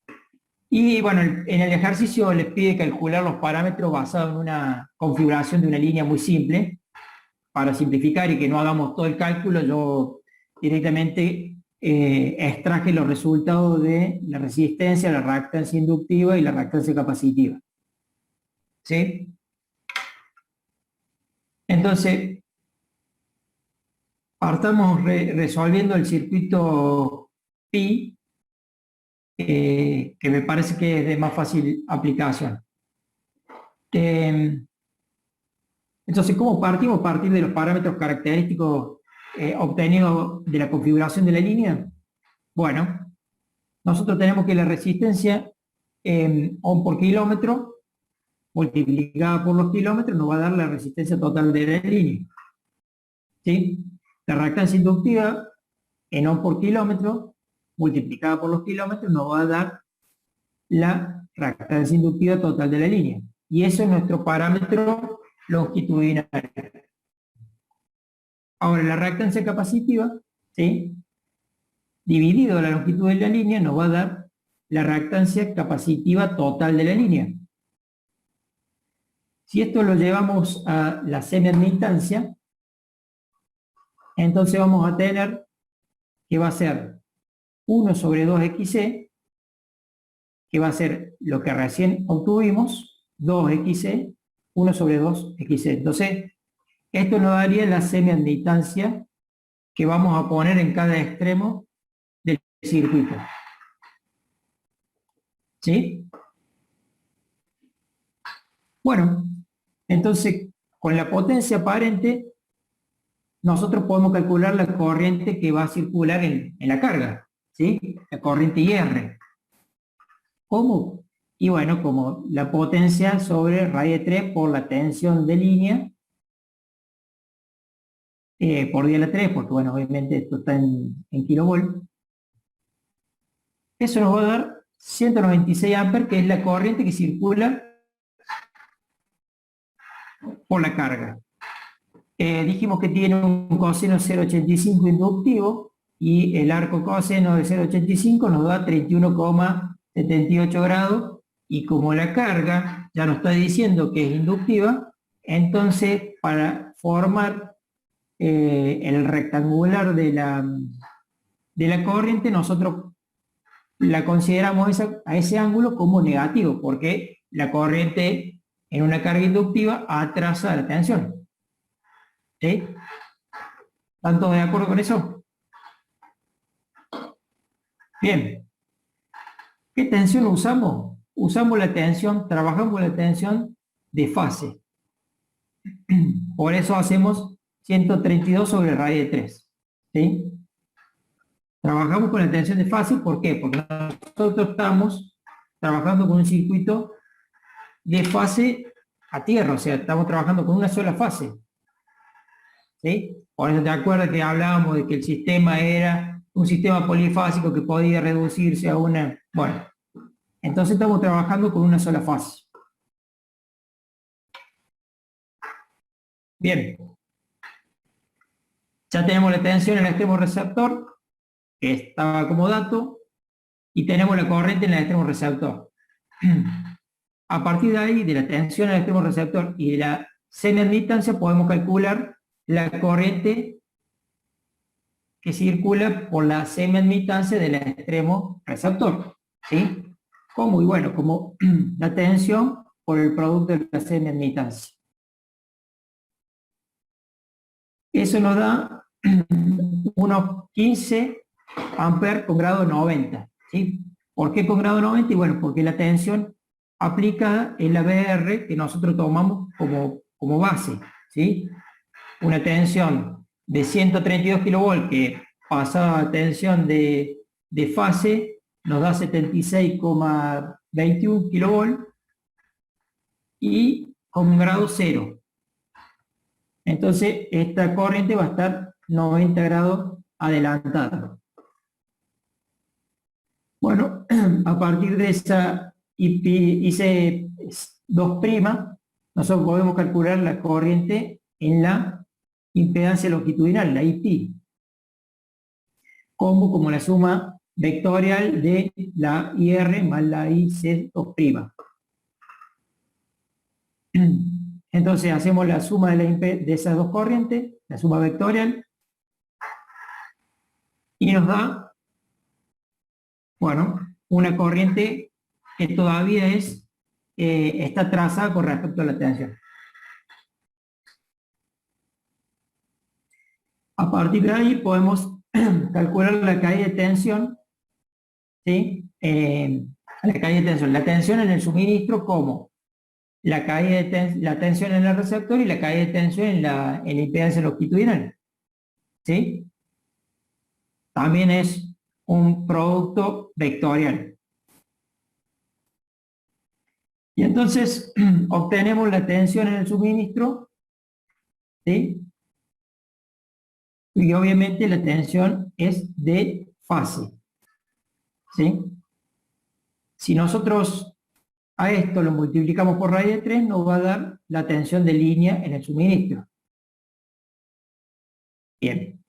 Y bueno, en el ejercicio les pide calcular los parámetros basados en una configuración de una línea muy simple. Para simplificar y que no hagamos todo el cálculo, yo directamente extraje los resultados de la resistencia, la reactancia inductiva y la reactancia capacitiva. ¿Sí? Entonces, partamos resolviendo el circuito pi, que me parece que es de más fácil aplicación. Entonces, ¿cómo partimos? A partir de los parámetros característicos obtenidos de la configuración de la línea. Bueno, nosotros tenemos que la resistencia ohm por kilómetro multiplicada por los kilómetros nos va a dar la resistencia total de la línea. ¿Sí? La reactancia inductiva en ohm por kilómetro multiplicada por los kilómetros nos va a dar la reactancia inductiva total de la línea. Y eso es nuestro parámetro longitudinal. Ahora, la reactancia capacitiva, ¿sí?, dividido la longitud de la línea, nos va a dar la reactancia capacitiva total de la línea. Si esto lo llevamos a la semiadmitancia, entonces vamos a tener que va a ser 1 sobre 2xc, que va a ser lo que recién obtuvimos, 2xc, 1 sobre 2xc. Entonces, esto nos daría la semiadmitancia que vamos a poner en cada extremo del circuito. ¿Sí? Bueno, entonces, con la potencia aparente, nosotros podemos calcular la corriente que va a circular en la carga, ¿sí? La corriente IR. ¿Cómo? Y bueno, como la potencia sobre raíz de 3 por la tensión de línea por 10 a la 3, porque bueno, obviamente esto está en kilovolt. Eso nos va a dar 196 amperes, que es la corriente que circula por la carga. Dijimos que tiene un coseno 0,85 inductivo y el arco coseno de 0,85 nos da 31,78 grados, y como la carga ya nos está diciendo que es inductiva, entonces para formar el rectangular de la corriente nosotros la consideramos a ese ángulo como negativo, porque la corriente en una carga inductiva atrasa la tensión. ¿Sí? ¿Están todos de acuerdo con eso? Bien. ¿Qué tensión usamos? Usamos la tensión, trabajamos la tensión de fase. Por eso hacemos 132 sobre raíz de 3. ¿Sí? Trabajamos con la tensión de fase, ¿por qué? Porque nosotros estamos trabajando con un circuito de fase a tierra, o sea, estamos trabajando con una sola fase. ¿Sí? Por eso te acuerdas que hablábamos de que el sistema era un sistema polifásico que podía reducirse a una... Bueno, entonces estamos trabajando con una sola fase. Bien. Ya tenemos la tensión en el extremo receptor, que estaba como dato, y tenemos la corriente en el extremo receptor. A partir de ahí, de la tensión en el extremo receptor y de la semiadmitancia, podemos calcular la corriente que circula por la semiadmitancia del extremo receptor. ¿Sí? ¿Cómo? Y bueno, como la tensión por el producto de la semiadmitancia. Eso nos da unos 15 amperes con grado 90. ¿Sí? ¿Por qué con grado 90? Y bueno, porque la tensión aplicada es la BR que nosotros tomamos como base. ¿Sí? Una tensión de 132 kV que pasada a tensión de fase nos da 76,21 kV y con grado 0. Entonces esta corriente va a estar 90 grados adelantada. Bueno, a partir de esa IC2', nosotros podemos calcular la corriente en la impedancia longitudinal, la IP, como la suma vectorial de la IR más la IC2'. Entonces hacemos la suma de esas dos corrientes, la suma vectorial, y nos da, bueno, una corriente que todavía está trazada con respecto a la tensión. A partir de ahí podemos calcular la caída de tensión, ¿sí? La caída de tensión. La tensión en el suministro como la caída de la tensión en el receptor y la caída de tensión en la impedancia longitudinal. ¿Sí? También es un producto vectorial. Y entonces obtenemos la tensión en el suministro, ¿sí? Y obviamente la tensión es de fase. ¿Sí? Si nosotros a esto lo multiplicamos por raíz de 3, nos va a dar la tensión de línea en el suministro. Bien.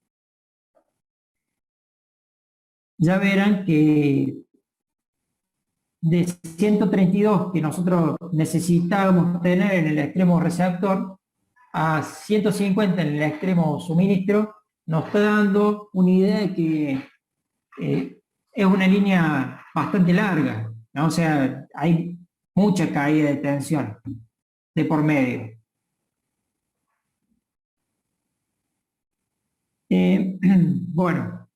Ya verán que de 132 que nosotros necesitábamos tener en el extremo receptor a 150 en el extremo suministro, nos está dando una idea de que es una línea bastante larga, ¿no? O sea, hay mucha caída de tensión de por medio. Bueno,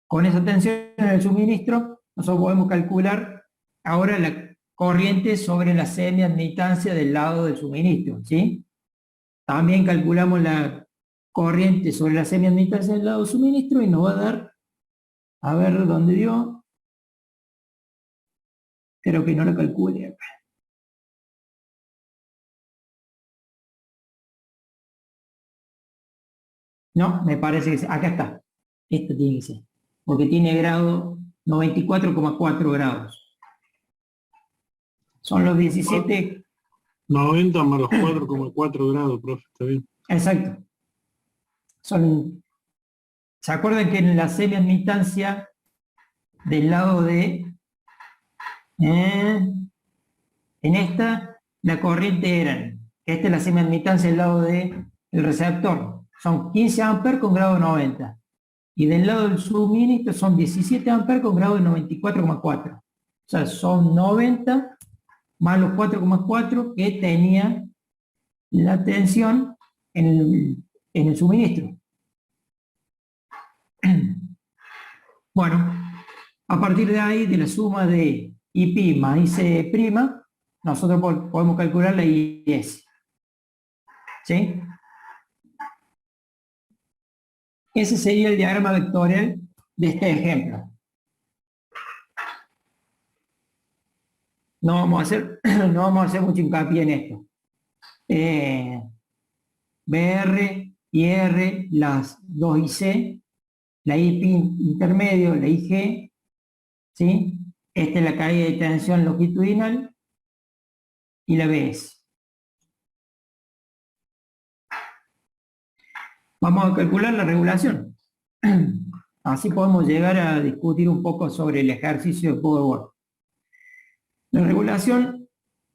con esa tensión en el suministro, nosotros podemos calcular ahora la corriente sobre la semiadmitancia del lado del suministro, ¿sí? También calculamos la corriente sobre la semiadmitancia del lado del suministro y nos va a dar, a ver dónde dio, creo que no lo calcule acá. No, me parece que acá está. Esto tiene que ser, porque tiene grado 94,4 grados. Son los 17... 90 más los 4,4 grados, profe, está bien. Exacto. ¿Se acuerdan que en la semiadmitancia del lado de... en esta, la corriente eran, esta es la semiadmitancia del lado del receptor, son 15 amperes con grado 90. Y del lado del suministro son 17 amperes con grado de 94,4. O sea, son 90 más los 4,4 que tenía la tensión en el suministro. Bueno, a partir de ahí, de la suma de IP más IC', nosotros podemos calcular la IS. ¿Sí? Ese sería el diagrama vectorial de este ejemplo. No vamos a hacer mucho hincapié en esto. BR, IR, las 2 IC, la IP intermedio, la IG, ¿sí? Esta es la caída de tensión longitudinal y la BS. Vamos a calcular la regulación. Así podemos llegar a discutir un poco sobre el ejercicio de Power. La regulación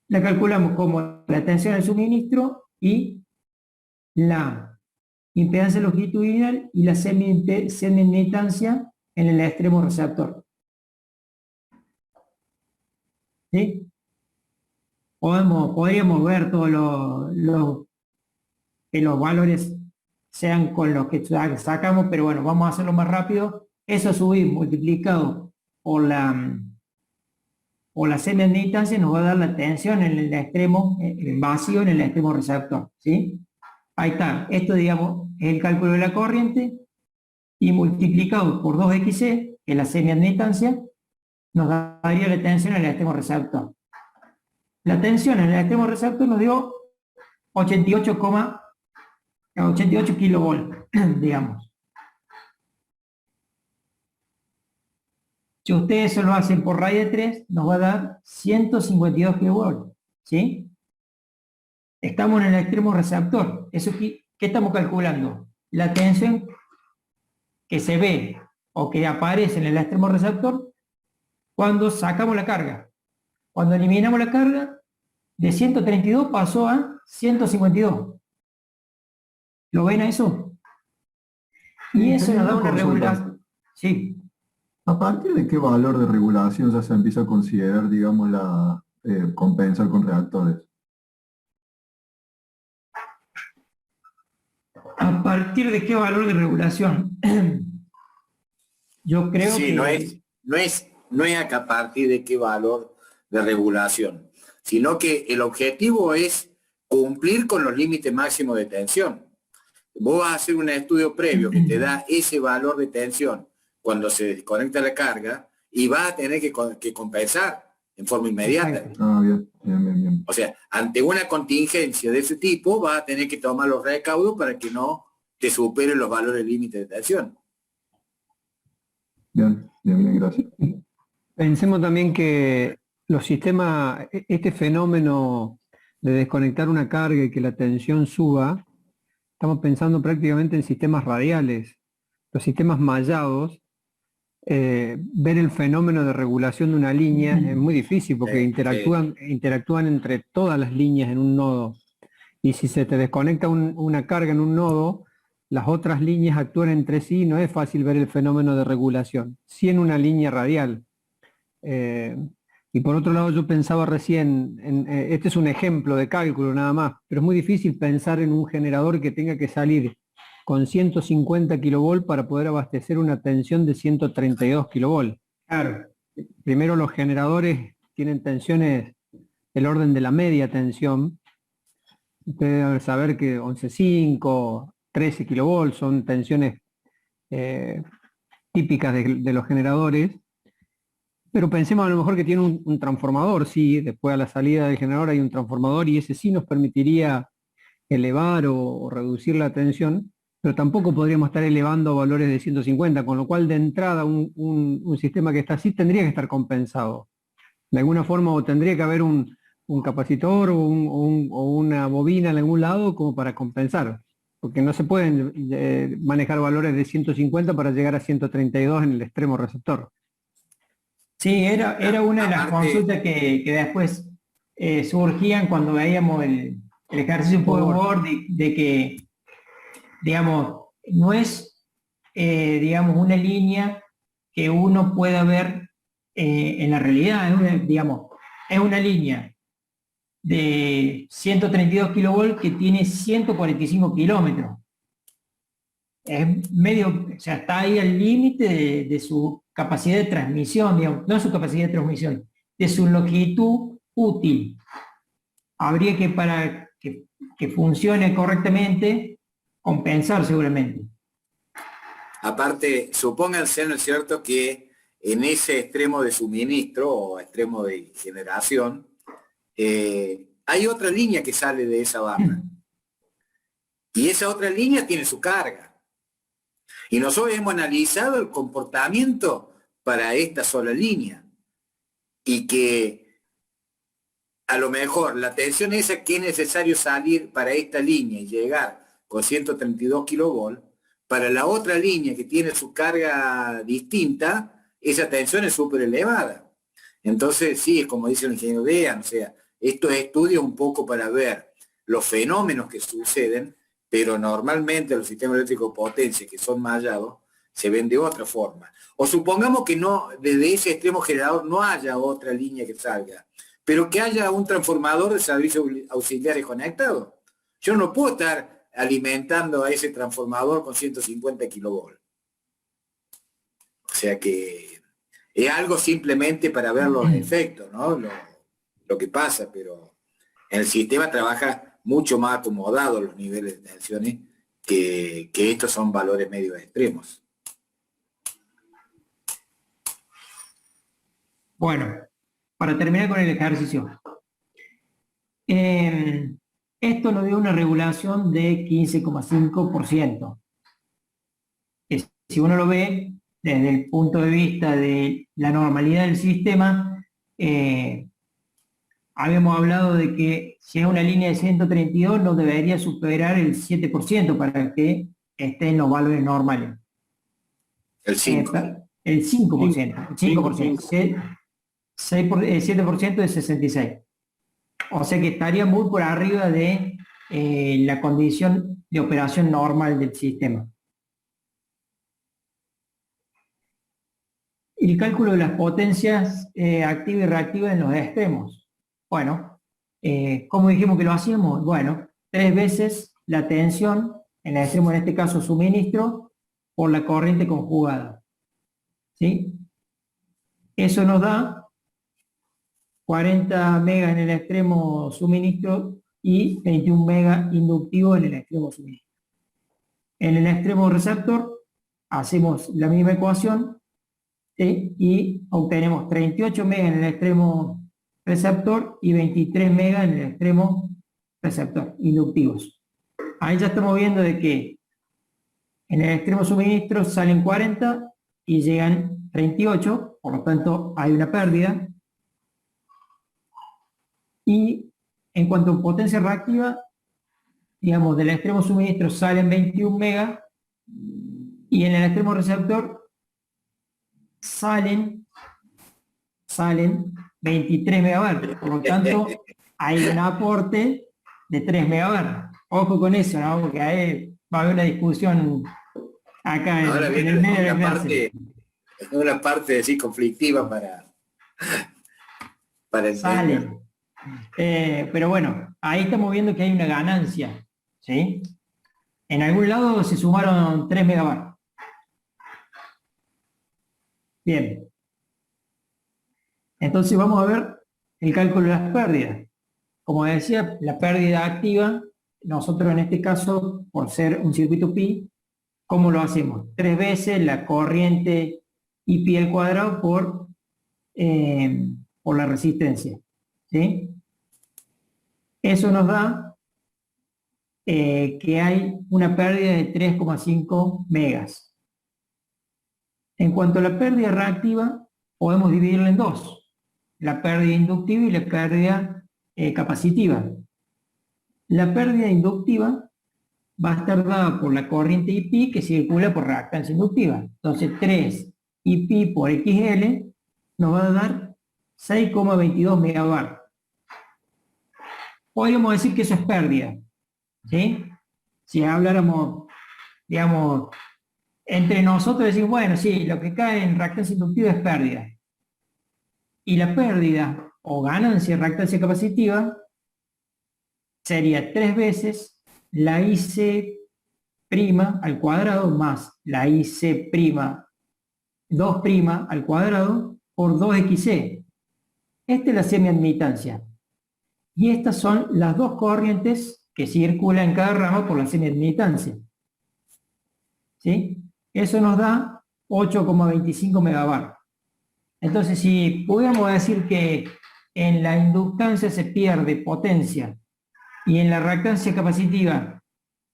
la calculamos como la tensión del suministro y la impedancia longitudinal y la semi-impedancia en el extremo receptor. ¿Sí? Podríamos ver todos que los valores sean con los que sacamos, pero bueno, vamos a hacerlo más rápido. Eso subir multiplicado por la semi-impedancia nos va a dar la tensión en el extremo vacío, en el extremo receptor. ¿Sí? Ahí está. Esto, digamos, es el cálculo de la corriente y multiplicado por 2XC, que es la semi-impedancia, nos daría la tensión en el extremo receptor. La tensión en el extremo receptor nos dio 88 kilovolts, digamos. Si ustedes eso lo hacen por raíz de 3, nos va a dar 152 kilovolts, ¿sí? Estamos en el extremo receptor. Eso, ¿qué estamos calculando? La tensión que se ve o que aparece en el extremo receptor cuando sacamos la carga. Cuando eliminamos la carga, de 132 pasó a 152. ¿Lo ven a eso? Y eso nos da una regulación. Sí. ¿A partir de qué valor de regulación ya se empieza a considerar, digamos, compensar con reactores? ¿A partir de qué valor de regulación? Yo creo que... No es a partir de qué valor de regulación, sino que el objetivo es cumplir con los límites máximos de tensión. Vos vas a hacer un estudio previo que te da ese valor de tensión cuando se desconecta la carga y vas a tener que compensar en forma inmediata. Ah, bien. O sea, ante una contingencia de ese tipo vas a tener que tomar los recaudos para que no te superen los valores límites de tensión. Bien, gracias. Pensemos también que los sistemas, este fenómeno de desconectar una carga y que la tensión suba, estamos pensando prácticamente en sistemas radiales. Los sistemas mallados, ver el fenómeno de regulación de una línea es muy difícil porque interactúan entre todas las líneas en un nodo. Y si se te desconecta una carga en un nodo, las otras líneas actúan entre sí, no es fácil ver el fenómeno de regulación. Sí en una línea radial. Y por otro lado yo pensaba recién, este es un ejemplo de cálculo nada más, pero es muy difícil pensar en un generador que tenga que salir con 150 kilovolts para poder abastecer una tensión de 132 kilovolts. Claro. Primero los generadores tienen tensiones del orden de la media tensión. Ustedes deben saber que 11.5, 13 kilovolts son tensiones típicas de los generadores. Pero pensemos a lo mejor que tiene un transformador, sí, después a la salida del generador hay un transformador y ese sí nos permitiría elevar o reducir la tensión, pero tampoco podríamos estar elevando valores de 150, con lo cual de entrada un sistema que está así tendría que estar compensado. De alguna forma o tendría que haber un capacitor o una bobina en algún lado como para compensar, porque no se pueden manejar valores de 150 para llegar a 132 en el extremo receptor. Sí, era una de las consultas que después surgían cuando veíamos el ejercicio Power de que, digamos, no es, digamos, una línea que uno pueda ver en la realidad, es una línea de 132 kilovolts que tiene 145 kilómetros. Es medio, o sea, está ahí al límite de su capacidad de transmisión, digamos, no su capacidad de transmisión, de su longitud útil. Habría que, para que funcione correctamente, compensar seguramente. Aparte, supónganse, ¿no es cierto?, que en ese extremo de suministro o extremo de generación, hay otra línea que sale de esa barra. Y esa otra línea tiene su carga. Y nosotros hemos analizado el comportamiento para esta sola línea. Y que a lo mejor la tensión esa que es necesario salir para esta línea y llegar con 132 kilovolts, para la otra línea que tiene su carga distinta, esa tensión es súper elevada. Entonces, sí, es como dice el ingeniero Dean, o sea, esto es estudio un poco para ver los fenómenos que suceden, pero normalmente los sistemas eléctricos de potencia que son mallados se ven de otra forma. O supongamos que no, desde ese extremo generador no haya otra línea que salga, pero que haya un transformador de servicios auxiliares conectado. Yo no puedo estar alimentando a ese transformador con 150 kilovolts. O sea que es algo simplemente para ver los efectos, ¿no? Lo que pasa, pero en el sistema trabaja mucho más acomodados los niveles de tensiones que estos son valores medios extremos. Bueno, para terminar con el ejercicio. Esto nos dio una regulación de 15,5%. Si uno lo ve desde el punto de vista de la normalidad del sistema, habíamos hablado de que si es una línea de 132 no debería superar el 7% para que esté en los valores normales. El 5%. El 5%. El 7% de 66. O sea que estaría muy por arriba de la condición de operación normal del sistema. El cálculo de las potencias activa y reactiva en los extremos. Bueno, ¿cómo dijimos que lo hacíamos? Bueno, 3 veces la tensión, en el extremo, en este caso suministro, por la corriente conjugada. ¿Sí? Eso nos da 40 megas en el extremo suministro y 21 megas inductivo en el extremo suministro. En el extremo receptor hacemos la misma ecuación, ¿sí? Y obtenemos 38 megas en el extremo receptor y 23 megas en el extremo receptor, inductivos. Ahí ya estamos viendo de que en el extremo suministro salen 40 y llegan 38, por lo tanto hay una pérdida. Y en cuanto a potencia reactiva, digamos, del extremo suministro salen 21 megas y en el extremo receptor salen 23 megavatios. Por lo tanto, hay un aporte de 3 megavatios. Ojo con eso, ¿no? Porque ahí va a haber una discusión acá en el medio de la clase. Una parte así conflictiva para entender. Salen. Pero bueno, ahí estamos viendo que hay una ganancia, ¿sí? En algún lado se sumaron 3 megavatios. Bien. Entonces vamos a ver el cálculo de las pérdidas. Como decía, la pérdida activa, nosotros en este caso, por ser un circuito pi, ¿cómo lo hacemos? 3 veces la corriente I pi al cuadrado por la resistencia. ¿Sí? Eso nos da que hay una pérdida de 3,5 megas. En cuanto a la pérdida reactiva, podemos dividirla en dos. La pérdida inductiva y la pérdida capacitiva. La pérdida inductiva va a estar dada por la corriente IP que circula por reactancia inductiva. Entonces 3 IP por XL nos va a dar 6,22 megavatios. Podríamos decir que eso es pérdida, ¿sí? Si habláramos, digamos, entre nosotros decimos, bueno, sí, lo que cae en reactancia inductiva es pérdida. Y la pérdida o ganancia de reactancia capacitiva sería 3 veces la IC' al cuadrado más la IC' 2' al cuadrado por 2xc. Esta es la semiadmitancia. Y estas son las dos corrientes que circulan en cada rama por la semiadmitancia. ¿Sí? Eso nos da 8,25 megabar. Entonces, si pudiéramos decir que en la inductancia se pierde potencia y en la reactancia capacitiva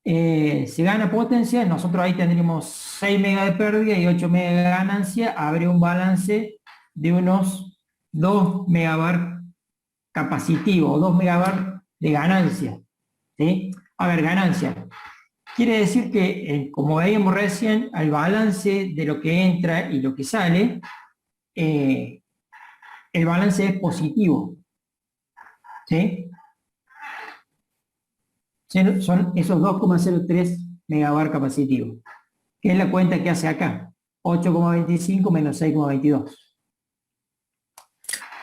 se gana potencia, nosotros ahí tendríamos 6 megas de pérdida y 8 megas de ganancia, habría un balance de unos 2 megabar capacitivo o 2 megabar de ganancia. ¿Sí? A ver, ganancia. Quiere decir que, como veíamos recién, al balance de lo que entra y lo que sale, el balance es positivo. ¿Sí? Son esos 2,03 megabar capacitivo, que es la cuenta que hace acá, 8,25 menos 6,22.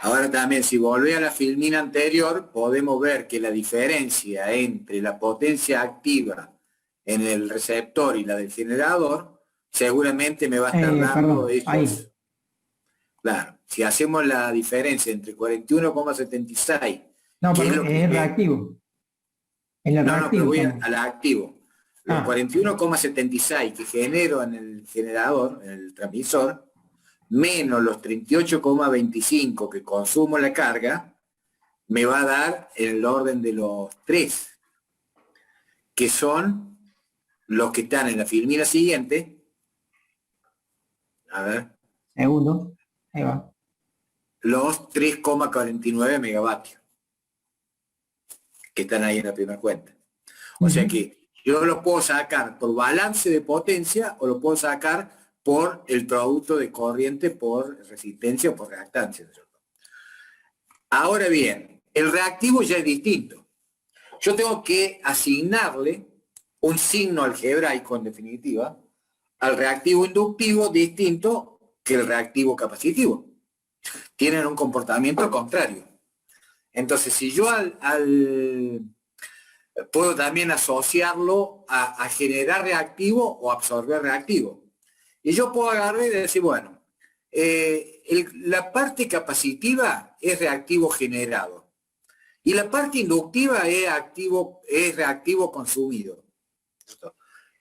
Ahora también, si volvés a la filmina anterior, podemos ver que la diferencia entre la potencia activa en el receptor y la del generador, seguramente me va a estar dando perdón, ahí. estos. Claro, si hacemos la diferencia entre 41,76. No, que pero es reactivo. En el No, reactivo. pero voy a la activo. Los 41,76 que genero en el generador, en el transmisor, menos los 38,25 que consumo la carga, me va a dar en el orden de los 3, que son los que están en la filmina siguiente. A ver. Segundo. Ahí va. Los 3,49 megavatios que están ahí en la primera cuenta. O sea que yo lo puedo sacar por balance de potencia o lo puedo sacar por el producto de corriente por resistencia o por reactancia. Ahora bien, el reactivo ya es distinto. Yo tengo que asignarle un signo algebraico, en definitiva, al reactivo inductivo distinto que el reactivo capacitivo. Tienen un comportamiento contrario. Entonces, si yo puedo también asociarlo a generar reactivo o absorber reactivo. Y yo puedo agarrar y decir, bueno, la parte capacitiva es reactivo generado. Y la parte inductiva es reactivo consumido.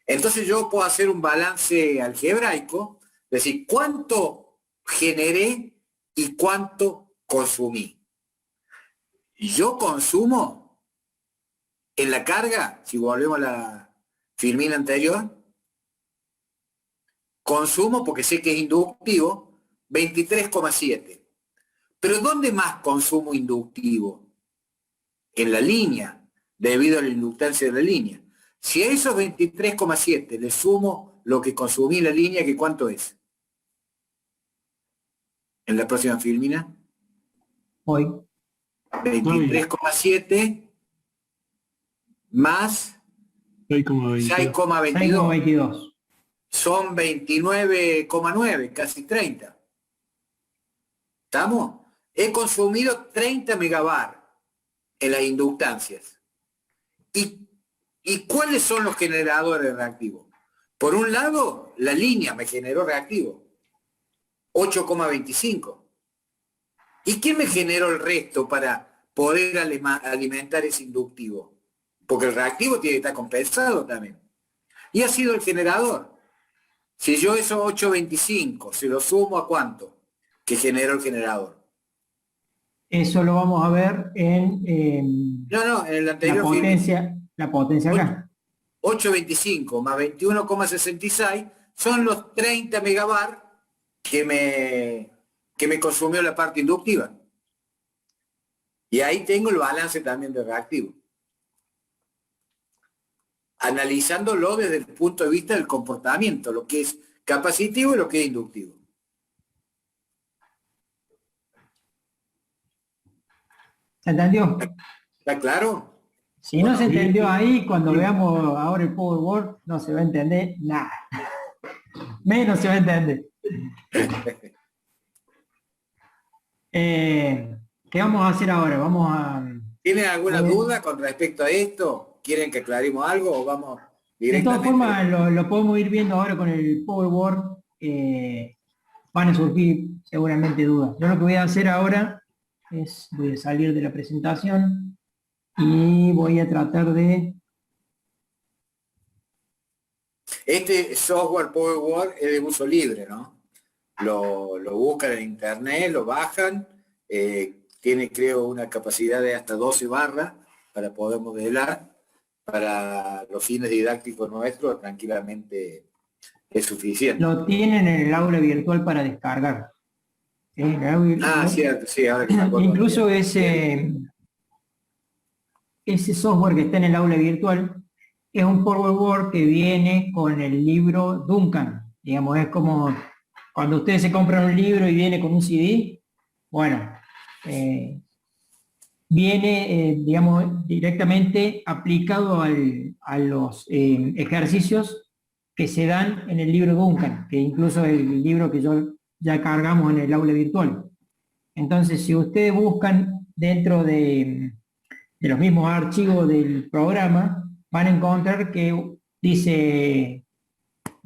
Entonces yo puedo hacer un balance algebraico, es decir, cuánto generé y cuánto consumí. Yo consumo en la carga, si volvemos a la filmina anterior, consumo, porque sé que es inductivo, 23,7. Pero ¿dónde más consumo inductivo? En la línea, debido a la inductancia de la línea. Si a esos 23,7 le sumo lo que consumí en la línea, ¿que cuánto es? En la próxima filmina. Hoy. 23,7 más 6,22. Son 29,9, casi 30. ¿Estamos? He consumido 30 megabar en las inductancias. ¿Y cuáles son los generadores reactivos? Por un lado, la línea me generó reactivo, 8,25. ¿Y quién me generó el resto para poder alimentar ese inductivo? Porque el reactivo tiene que estar compensado también. Y ha sido el generador. Si yo esos 8,25 se lo sumo a cuánto que generó el generador. Eso lo vamos a ver en en el anterior la potencia acá. 8,25 más 21,66 son los 30 megabar que me consumió la parte inductiva. Y ahí tengo el balance también de reactivo. Analizándolo desde el punto de vista del comportamiento, lo que es capacitivo y lo que es inductivo. ¿Se entendió? ¿Está claro? Si no se entendió ahí, cuando veamos ahora el PowerWord, no se va a entender nada. Menos se va a entender. ¿Qué vamos a hacer ahora? Vamos a ¿Tienen alguna duda con respecto a esto? ¿Quieren que aclaremos algo o vamos De todas directamente? formas, lo podemos ir viendo ahora con el PowerWord. Van a surgir seguramente dudas. Yo lo que voy a hacer ahora es, voy a salir de la presentación y voy a tratar de... Este software PowerWord es de uso libre, ¿no? Lo buscan en internet, lo bajan, tiene creo una capacidad de hasta 12 barras para poder modelar. Para los fines didácticos nuestros tranquilamente es suficiente. Lo tienen en el aula virtual para descargar. Cierto, sí, ahora que me acuerdo. Incluso ese software que está en el aula virtual es un PowerWord que viene con el libro Duncan. Digamos, es como cuando ustedes se compran un libro y viene con un CD, bueno, viene, digamos, directamente aplicado a los ejercicios que se dan en el libro Duncan, que incluso es el libro que ya cargamos en el aula virtual. Entonces, si ustedes buscan dentro de los mismos archivos del programa, van a encontrar que dice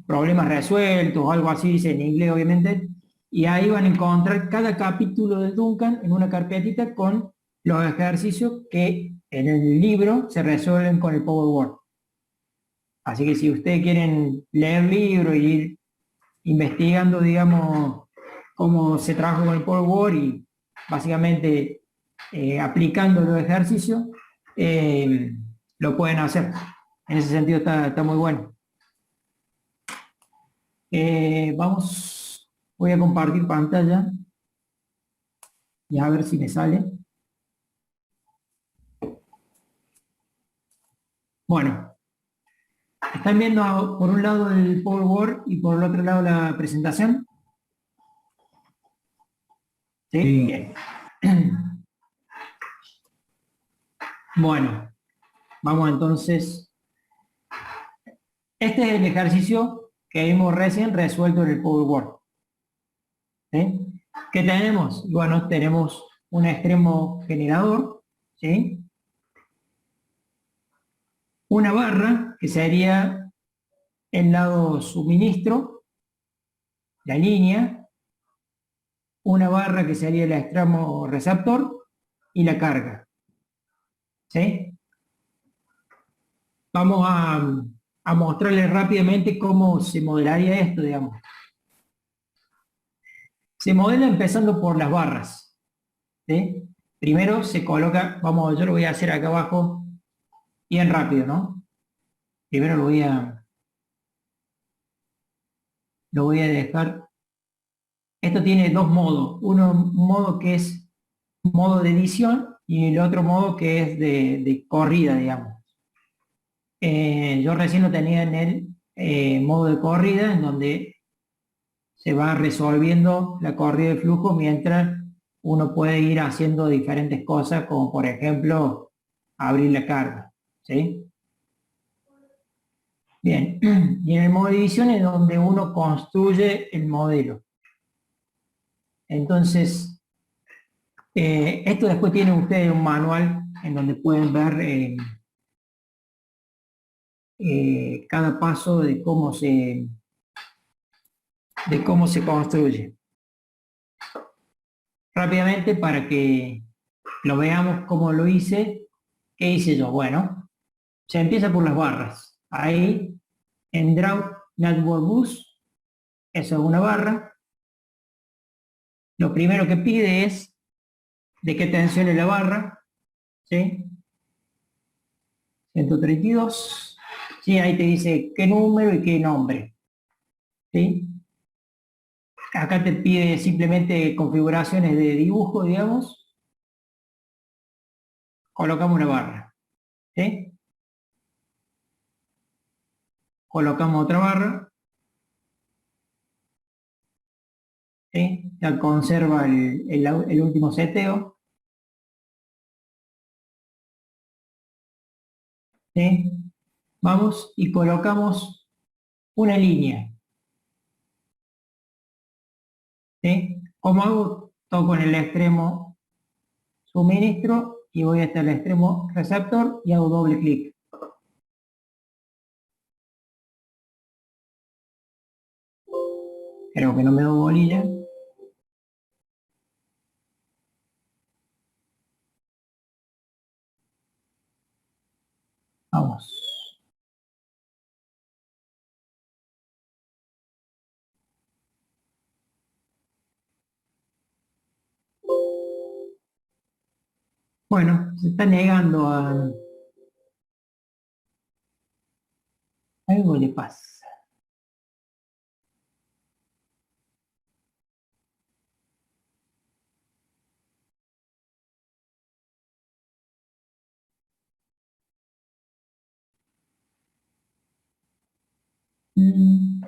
problemas resueltos o algo así, dice en inglés obviamente, y ahí van a encontrar cada capítulo del Duncan en una carpetita con los ejercicios que en el libro se resuelven con el PowerWord. Así que si ustedes quieren leer el libro y ir investigando, digamos, cómo se trabaja con el PowerWord y básicamente aplicando los ejercicios, lo pueden hacer. En ese sentido está muy bueno. Voy a compartir pantalla y a ver si me sale. Bueno, ¿están viendo por un lado el PowerWord y por el otro lado la presentación? ¿Sí? Sí. Bien. Bueno, vamos entonces. Este es el ejercicio que vimos recién resuelto en el PowerWord. ¿Sí? ¿Qué tenemos? Bueno, tenemos un extremo generador, ¿sí? Una barra, que sería el lado suministro, la línea, una barra que sería el extremo receptor y la carga. ¿Sí? Vamos a mostrarles rápidamente cómo se modelaría esto, digamos. Se modela empezando por las barras. ¿Sí? Primero se coloca, yo lo voy a hacer acá abajo bien rápido, ¿no? Primero lo voy a dejar. Esto tiene dos modos. Un modo que es modo de edición y el otro modo que es de corrida, digamos. Yo recién lo tenía en el modo de corrida, en donde se va resolviendo la corrida de flujo mientras uno puede ir haciendo diferentes cosas, como por ejemplo abrir la carga. ¿Sí? Bien, y en el modo de edición es donde uno construye el modelo. Entonces, esto después tiene ustedes un manual en donde pueden ver cada paso de cómo se construye. Rápidamente, para que lo veamos cómo lo hice, ¿qué hice yo? Bueno, se empieza por las barras. Ahí, en Draw Network Bus, eso es una barra. Lo primero que pide es de qué tensión es la barra, ¿sí? 132, ¿sí? Ahí te dice qué número y qué nombre, ¿sí? Acá te pide simplemente configuraciones de dibujo, digamos. Colocamos una barra, ¿sí? Colocamos otra barra, ¿sí? Ya conserva el último seteo, ¿sí? Vamos y colocamos una línea, ¿sí? ¿Cómo hago? Toco en el extremo suministro y voy hasta el extremo receptor y hago doble clic. Creo que no me doy bolilla. Vamos. Bueno, se está negando a... Algo le pasa. Mm.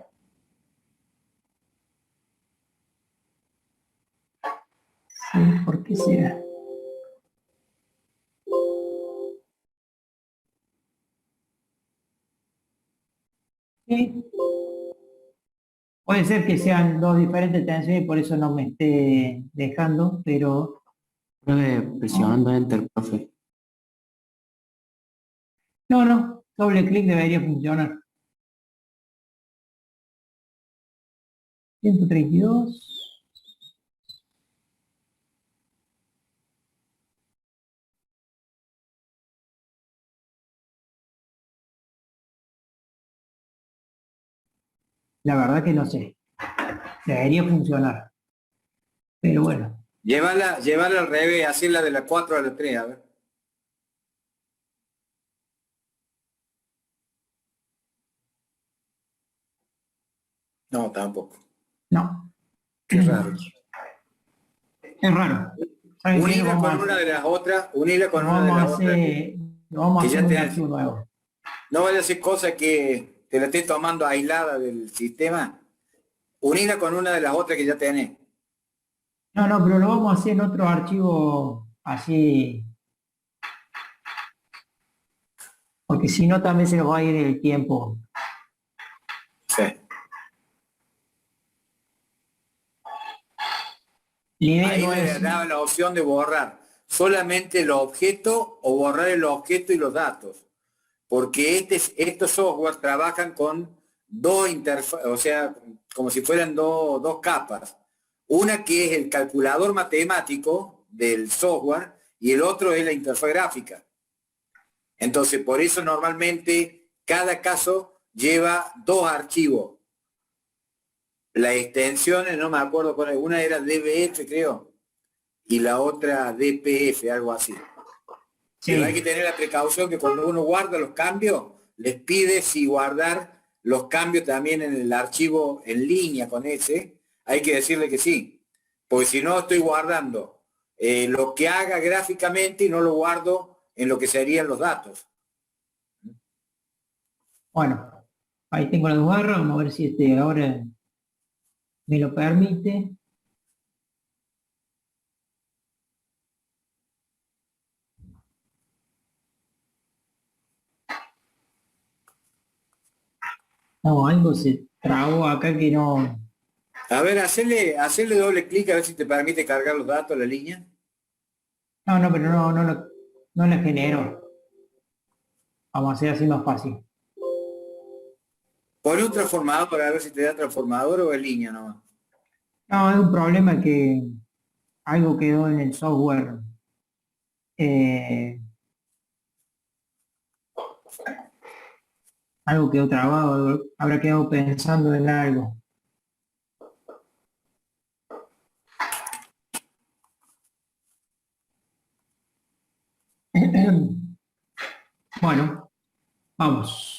Sí, ¿por qué será? Sí. Puede ser que sean dos diferentes tensiones y por eso no me esté dejando, pero Pruebe presionando Enter, profe. no, doble clic debería funcionar. 132. La verdad que no sé. Debería funcionar. Pero bueno. Llévala al revés, hacerla de la 4 a la 3, a ver. No, tampoco. No. Qué raro. Es raro. ¿Saben qué? Unila con una de las otras, unila con Lo una de vamos a las otras. hacer, lo vamos a que hacer ya un te archivo nuevo. No vaya a ser cosa que te la estés tomando aislada del sistema. Unila con una de las otras que ya tenés. No, pero lo vamos a hacer en otro archivo así. Porque si no también se nos va a ir el tiempo. Sí. La idea Ahí no le es... daba la opción de borrar solamente los objetos o borrar el objeto y los datos. Porque estos software trabajan con dos interfaces, o sea, como si fueran dos capas. Una que es el calculador matemático del software y el otro es la interfaz gráfica. Entonces, por eso normalmente cada caso lleva dos archivos. Las extensiones, no me acuerdo cuál, una era DBF creo, y la otra DPF, algo así. Sí. Pero hay que tener la precaución que cuando uno guarda los cambios, les pide si guardar los cambios también en el archivo en línea con ese, hay que decirle que sí. Porque si no estoy guardando lo que haga gráficamente y no lo guardo en lo que serían los datos. Bueno, ahí tengo las barras, vamos a ver si ahora me lo permite. No, algo se trabó acá que no... A ver, hacerle doble clic a ver si te permite cargar los datos a la línea. No, pero no la genero. Vamos a hacer así más fácil. Pon un transformador para ver si te da transformador o en línea nomás. No, es un problema que algo quedó en el software. Algo quedó trabado, habrá quedado pensando en algo. Bueno, vamos.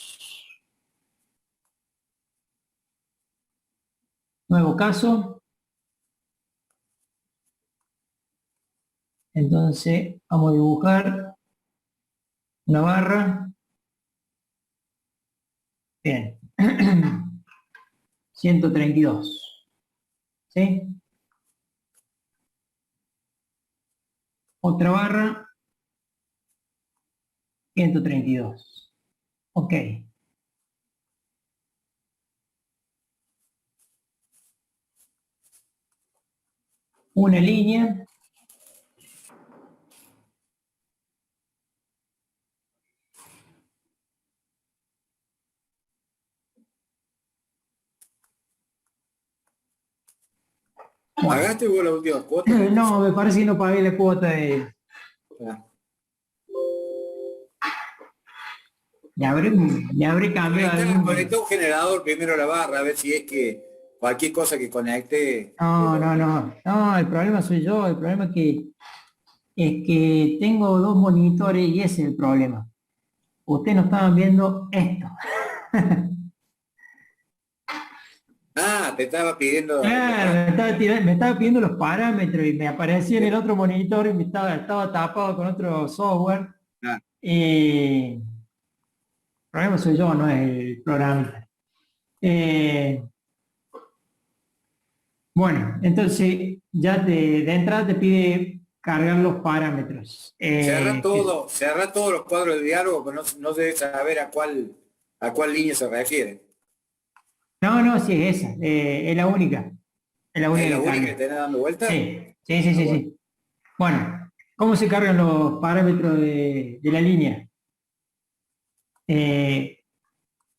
Nuevo caso. Entonces vamos a dibujar una barra. Bien. 132. ¿Sí? Otra barra. 132. Ok. Una línea. ¿Pagaste vos la última cuota? No, me parece que no pagué la cuota de... Ah, Le habré cambiado algún... Conectá un generador primero a la barra, a ver si es que cualquier cosa que conecte... No, el problema soy yo, el problema es que tengo dos monitores y ese es el problema. Ustedes no estaban viendo esto. Ah, te estaba pidiendo... Claro, me estaba pidiendo los parámetros y me aparecía en el otro monitor y estaba tapado con otro software. Ah. El problema soy yo, no es el programa. Bueno, entonces ya de entrada te pide cargar los parámetros. Cerra todos los cuadros de diálogo, pero no se debe saber a cuál línea se refiere. No, sí es esa, es la única. Es la única ¿Es la única carga. que tenés dando vuelta? Sí. Bueno, ¿cómo se cargan los parámetros de la línea?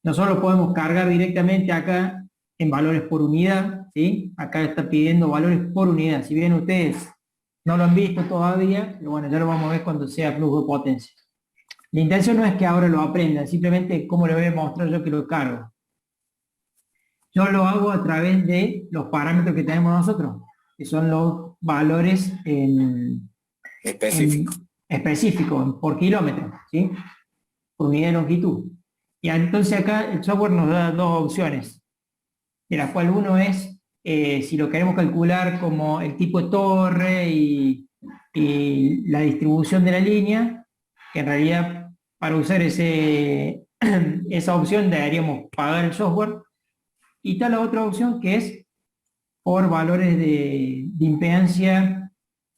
Nosotros podemos cargar directamente acá en valores por unidad, ¿sí? Acá está pidiendo valores por unidad. Si bien ustedes no lo han visto todavía, pero bueno, ya lo vamos a ver cuando sea flujo de potencia. La intención no es que ahora lo aprendan, simplemente como le voy a mostrar yo que lo cargo. Yo lo hago a través de los parámetros que tenemos nosotros, que son los valores específicos por kilómetro, ¿sí? Por unidad de longitud. Y entonces acá el software nos da dos opciones, de las cuales uno es si lo queremos calcular como el tipo de torre y la distribución de la línea, que en realidad para usar esa opción deberíamos pagar el software. Y está la otra opción que es por valores de impedancia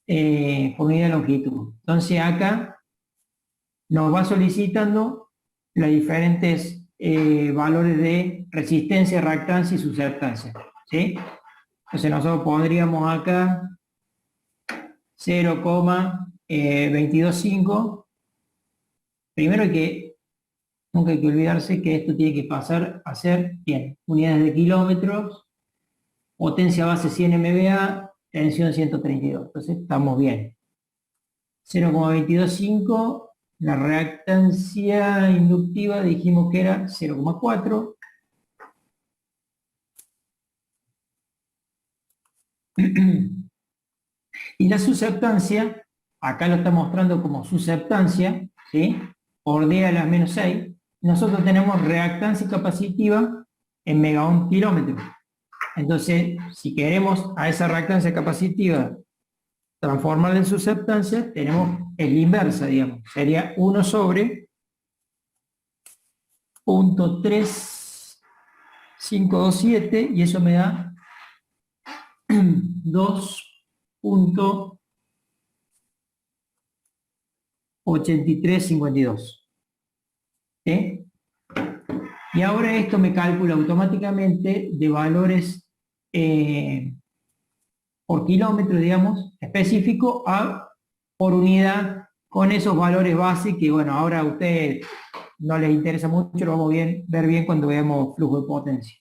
por unidad de longitud. Entonces acá nos va solicitando los diferentes valores de resistencia, reactancia y susceptancia, ¿sí? Entonces nosotros pondríamos acá 0,225. Primero nunca hay que olvidarse que esto tiene que pasar a ser, bien, unidades de kilómetros, potencia base 100 MVA, tensión 132. Entonces estamos bien. 0,225. La reactancia inductiva dijimos que era 0,4. Y la susceptancia, acá lo está mostrando como susceptancia, ¿sí? Por D a la menos 6. Nosotros tenemos reactancia capacitiva en megaohm kilómetro. Entonces, si queremos a esa reactancia capacitiva transformarla en susceptancia, tenemos el inversa, digamos. Sería 1 sobre 0.3527 y eso me da 2.8352. ¿Sí? Y ahora esto me calcula automáticamente de valores por kilómetro, digamos, específico por unidad, con esos valores base que, bueno, ahora a ustedes no les interesa mucho, lo vamos a ver bien cuando veamos flujo de potencia.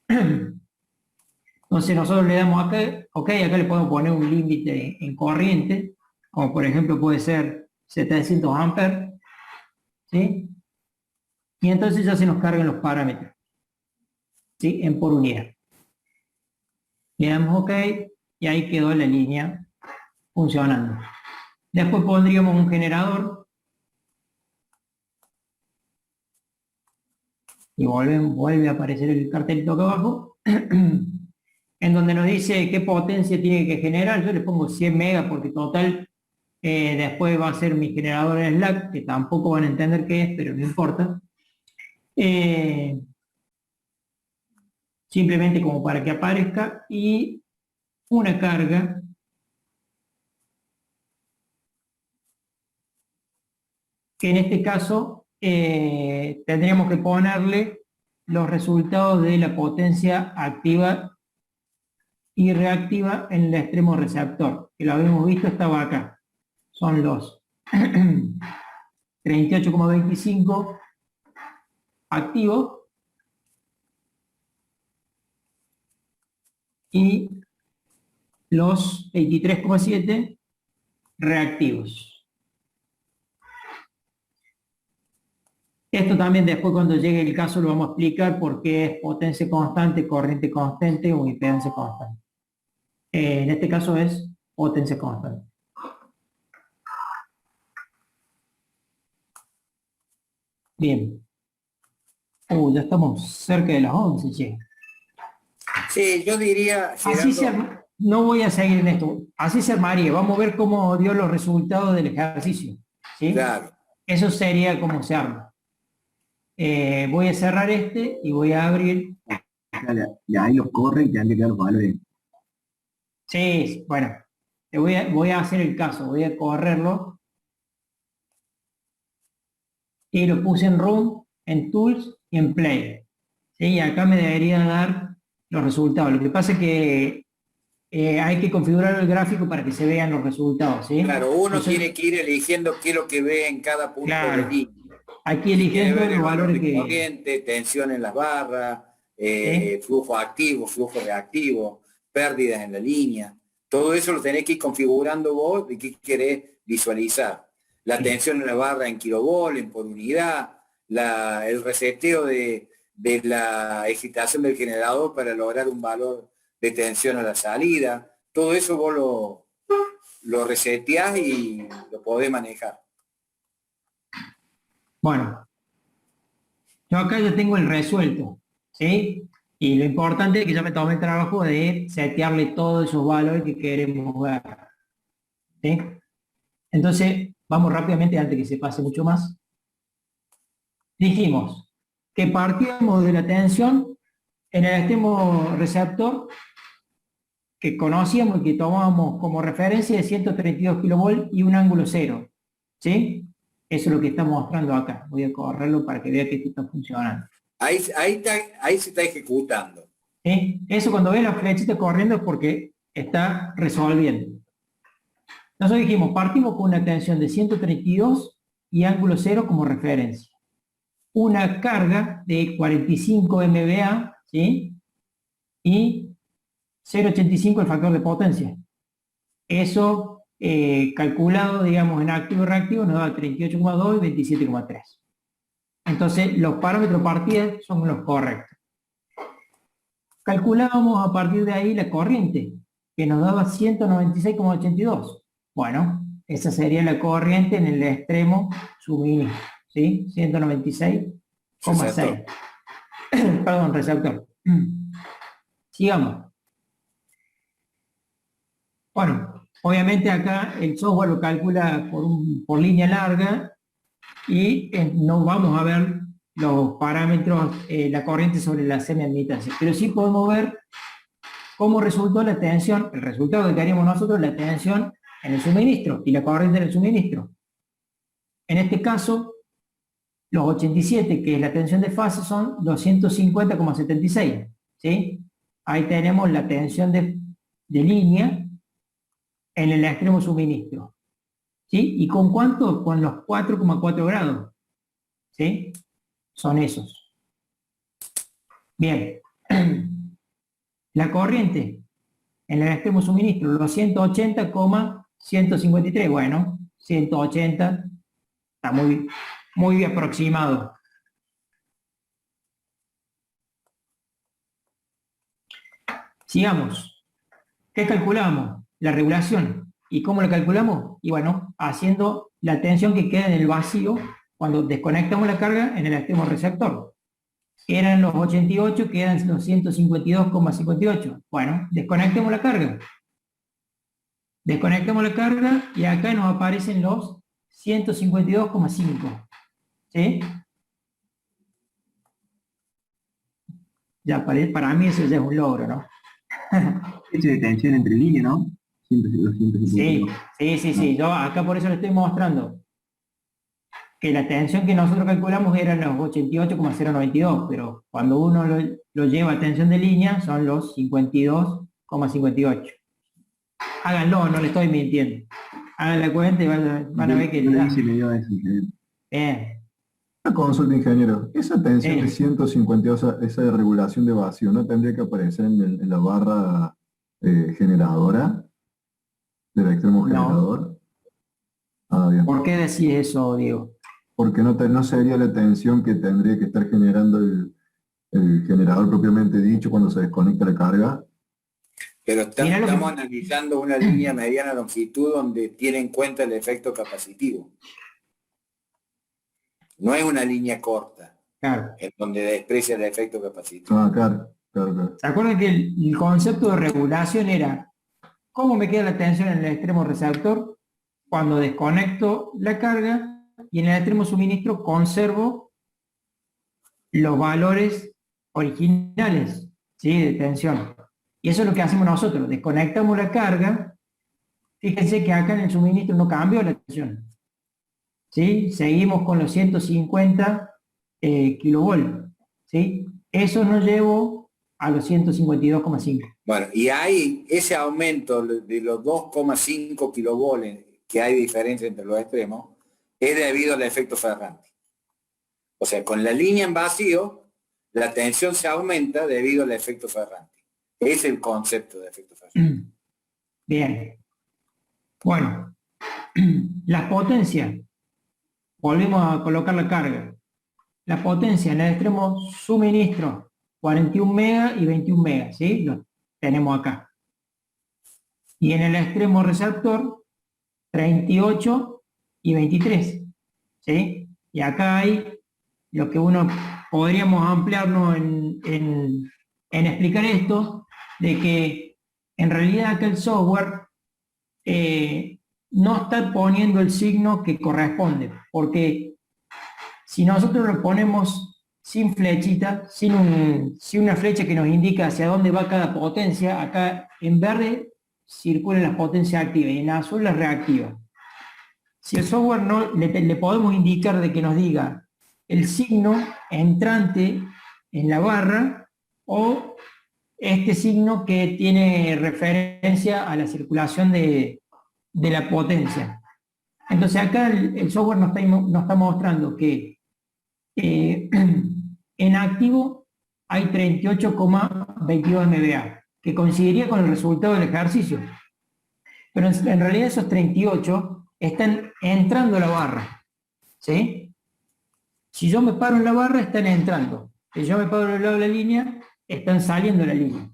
Entonces nosotros le damos acá, ok, acá le podemos poner un límite en corriente, como por ejemplo puede ser 700 amperes, ¿sí? Y entonces ya se nos cargan los parámetros, ¿sí? En por unidad. Le damos ok y ahí quedó la línea funcionando. Después pondríamos un generador y vuelve a aparecer el cartelito acá abajo en donde nos dice qué potencia tiene que generar. Yo le pongo 100 megas porque total después va a ser mi generador en slack, que tampoco van a entender qué es, pero no importa. Simplemente como para que aparezca, y una carga que en este caso tendríamos que ponerle los resultados de la potencia activa y reactiva en el extremo receptor, que lo habíamos visto, estaba acá. Son los 38,25 activos y los 23,7 reactivos. Esto también después cuando llegue el caso lo vamos a explicar por qué es potencia constante, corriente constante o impedancia constante. En este caso es potencia constante. Bien. Ya estamos cerca de las 11, che. Sí, yo diría, Así no voy a seguir en esto. Así se armaría. Vamos a ver cómo dio los resultados del ejercicio. ¿Sí? claro, Eso sería como se arma. Voy a cerrar este y voy a abrir. Ya ahí los corren y te han que quedar los valores. Sí, bueno. Voy a hacer el caso. Voy a correrlo. Y lo puse en Room, en Tools y en Play. ¿Sí? Y acá me debería dar los resultados. Lo que pasa es que hay que configurar el gráfico para que se vean los resultados. ¿Sí? claro, uno Entonces, tiene que ir eligiendo qué es lo que ve en cada punto Claro. de línea. aquí eligiendo Tiene los valores de que... corriente, tensión en las barras, ¿Sí? flujo activo, flujo reactivo, pérdidas en la línea. Todo eso lo tenés que ir configurando vos de qué querés visualizar. La Sí. tensión en la barra en kilovolt, en por unidad, el reseteo de la excitación del generador para lograr un valor de tensión a la salida. Todo eso vos lo reseteás y lo podés manejar. Bueno, yo acá ya tengo el resuelto, ¿sí? Y lo importante es que ya me tomé el trabajo de setearle todos esos valores que queremos ver, ¿sí? Entonces, vamos rápidamente antes que se pase mucho más. Dijimos que partíamos de la tensión en el extremo receptor que conocíamos y que tomábamos como referencia de 132 kilovolts y un ángulo cero, ¿sí? Eso es lo que está mostrando acá. Voy a correrlo para que vea que esto está funcionando. Ahí se está ejecutando. ¿Sí? Eso cuando ve la flechita corriendo es porque está resolviendo. Nosotros dijimos, partimos con una tensión de 132 y ángulo cero como referencia. Una carga de 45 MVA, ¿sí? Y 0,85 el factor de potencia. Eso calculado, digamos, en activo y reactivo nos da 38,2 y 27,3. Entonces, los parámetros partida son los correctos. Calculábamos a partir de ahí la corriente, que nos daba 196,82. Bueno, esa sería la corriente en el extremo suministro, ¿sí? 196,6. Perdón, receptor. Sigamos. Bueno, obviamente acá el software lo calcula por línea larga y no vamos a ver los parámetros, la corriente sobre la semiadmitancia, pero sí podemos ver cómo resultó la tensión, el resultado que queríamos nosotros, la tensión en el suministro y la corriente en el suministro. En este caso, los 87, que es la tensión de fase, son 250,76, ¿sí? Ahí tenemos la tensión de línea en el extremo suministro, ¿sí? ¿Y con cuánto? Con los 4,4 grados, ¿sí? Son esos. Bien. La corriente en el extremo suministro, los 180,153. Bueno, 180 está muy aproximado. Sigamos. ¿Qué calculamos? La regulación. ¿Y cómo la calculamos? Y bueno, haciendo la tensión que queda en el vacío cuando desconectamos la carga en el extremo receptor. Eran los 88, quedan los 152,58. Bueno, desconectemos la carga. Desconectamos la carga y acá nos aparecen los 152,5. ¿Sí? Ya, para mí eso ya es un logro, ¿no? Hecho de tensión entre líneas, ¿no? 152. Sí. Yo acá por eso le estoy mostrando que la tensión que nosotros calculamos eran los 88,092, pero cuando uno lo lleva a tensión de línea son los 52,58. Háganlo, no le estoy mintiendo. Hagan la cuenta y van a ver que... No se me dio eso. Bien. Una consulta, ingeniero. Esa tensión Sí. de 152, esa regulación de vacío, ¿no tendría que aparecer en la barra generadora, del extremo No. generador. Ah, bien. ¿Por qué decís eso, Diego? Porque no sería la tensión que tendría que estar generando el generador propiamente dicho cuando se desconecta la carga. Pero Mirá lo que- estamos analizando una línea mediana longitud donde tiene en cuenta el efecto capacitivo. No es una línea corta, Claro. en donde desprecia el efecto capacitivo. Ah, claro, claro, claro. ¿Se acuerdan que el concepto de regulación era cómo me queda la tensión en el extremo receptor cuando desconecto la carga y en el extremo suministro conservo los valores originales, ¿sí? De tensión? Y eso es lo que hacemos nosotros, desconectamos la carga. Fíjense que acá en el suministro no cambió la tensión, ¿sí? Seguimos con los 150 kilovolts, ¿sí? Eso nos llevó a los 152,5. Bueno, y hay ese aumento de los 2,5 kilovolts que hay diferencia entre los extremos, es debido al efecto Ferranti. O sea, con la línea en vacío, la tensión se aumenta debido al efecto Ferranti. Es el concepto de efecto Ferranti. Bien. Bueno, las potencias. Volvemos a colocar la carga. La potencia en el extremo suministro, 41 megas y 21 megas, ¿sí? Lo tenemos acá. Y en el extremo receptor, 38 y 23, ¿sí? Y acá hay lo que podríamos ampliarnos en explicar esto, de que en realidad acá el software no está poniendo el signo que corresponde, porque si nosotros lo ponemos sin flechita, sin una flecha que nos indica hacia dónde va cada potencia, acá en verde circulan las potencias activas y en azul las reactivas. Si el software no le podemos indicar de que nos diga el signo entrante en la barra o este signo que tiene referencia a la circulación de la potencia. Entonces acá el software nos está mostrando que en activo hay 38,22 MVA, que coincidiría con el resultado del ejercicio. Pero en realidad esos 38 están entrando a la barra, ¿sí? Si yo me paro en la barra, están entrando. Si yo me paro al lado de la línea, están saliendo de la línea.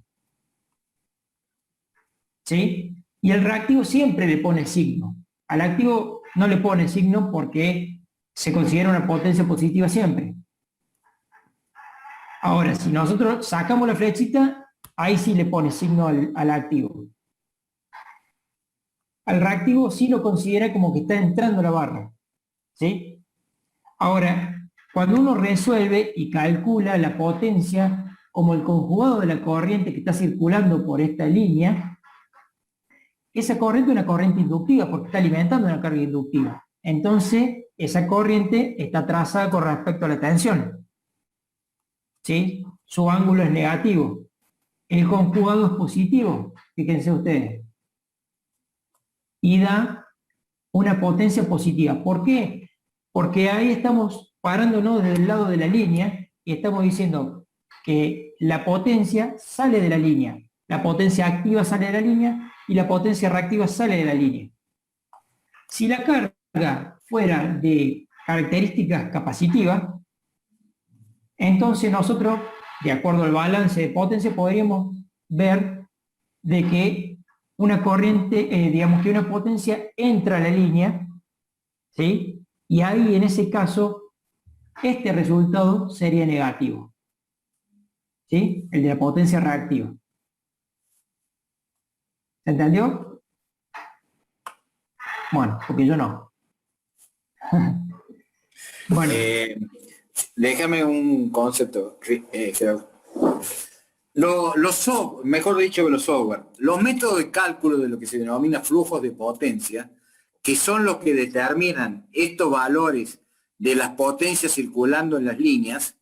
¿Sí? Y el reactivo siempre le pone signo. Al activo no le pone signo porque se considera una potencia positiva siempre. Ahora, si nosotros sacamos la flechita, ahí sí le pone signo al activo. Al reactivo sí lo considera como que está entrando a la barra, ¿sí? Ahora, cuando uno resuelve y calcula la potencia como el conjugado de la corriente que está circulando por esta línea, esa corriente es una corriente inductiva porque está alimentando una carga inductiva. Entonces, esa corriente está trazada con respecto a la tensión, ¿sí? Su ángulo es negativo. El conjugado es positivo, fíjense ustedes. Y da una potencia positiva. ¿Por qué? Porque ahí estamos parándonos desde el lado de la línea y estamos diciendo que la potencia sale de la línea. La potencia activa sale de la línea y la potencia reactiva sale de la línea. Si la carga fuera de características capacitivas, entonces nosotros, de acuerdo al balance de potencia, podríamos ver de que una corriente, digamos que una potencia entra a la línea, ¿sí? Y ahí en ese caso, este resultado sería negativo, ¿sí? El de la potencia reactiva. ¿Se entendió? Bueno, porque yo no. Bueno. Déjame un concepto, Gerardo. Mejor dicho que los software, los métodos de cálculo de lo que se denomina flujos de potencia, que son los que determinan estos valores de las potencias circulando en las líneas,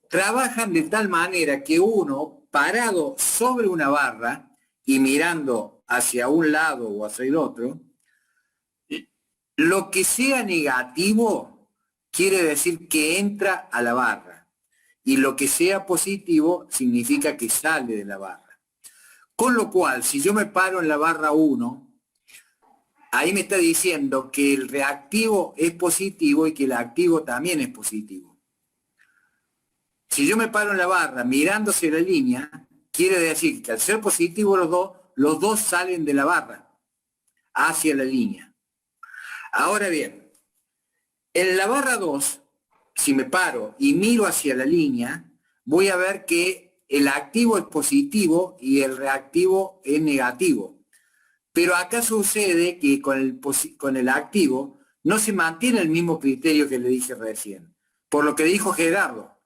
trabajan de tal manera que uno, parado sobre una barra y mirando hacia un lado o hacia el otro, lo que sea negativo quiere decir que entra a la barra. Y lo que sea positivo significa que sale de la barra. Con lo cual, si yo me paro en la barra 1, ahí me está diciendo que el reactivo es positivo y que el activo también es positivo. Si yo me paro en la barra mirándose la línea, quiere decir que al ser positivo los dos salen de la barra hacia la línea. Ahora bien, en la barra 2, si me paro y miro hacia la línea, voy a ver que el activo es positivo y el reactivo es negativo. Pero acá sucede que con el activo no se mantiene el mismo criterio que le dije recién. Por lo que dijo Gerardo,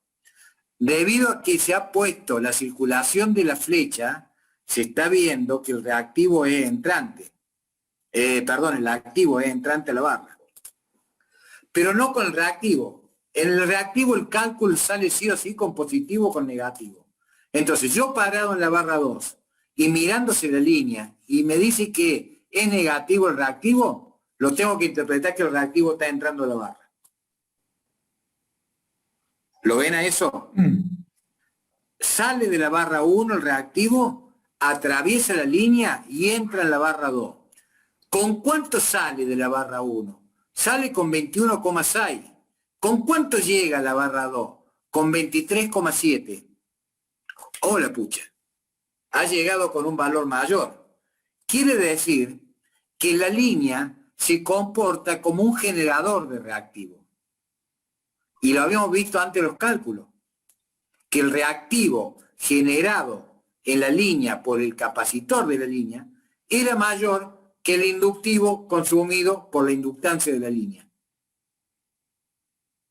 debido a que se ha puesto la circulación de la flecha, se está viendo que el reactivo es entrante. El activo es entrante a la barra. Pero no con el reactivo. En el reactivo el cálculo sale sí o sí con positivo o con negativo. Entonces yo parado en la barra 2 y mirándose la línea y me dice que es negativo el reactivo, lo tengo que interpretar que el reactivo está entrando a la barra. ¿Lo ven a eso? Sale de la barra 1 el reactivo, atraviesa la línea y entra en la barra 2. ¿Con cuánto sale de la barra 1? Sale con 21,6. ¿Con cuánto llega a la barra 2? Con 23,7. ¡Oh, la pucha! Ha llegado con un valor mayor. Quiere decir que la línea se comporta como un generador de reactivo. Y lo habíamos visto antes en los cálculos, que el reactivo generado en la línea por el capacitor de la línea era mayor que el inductivo consumido por la inductancia de la línea.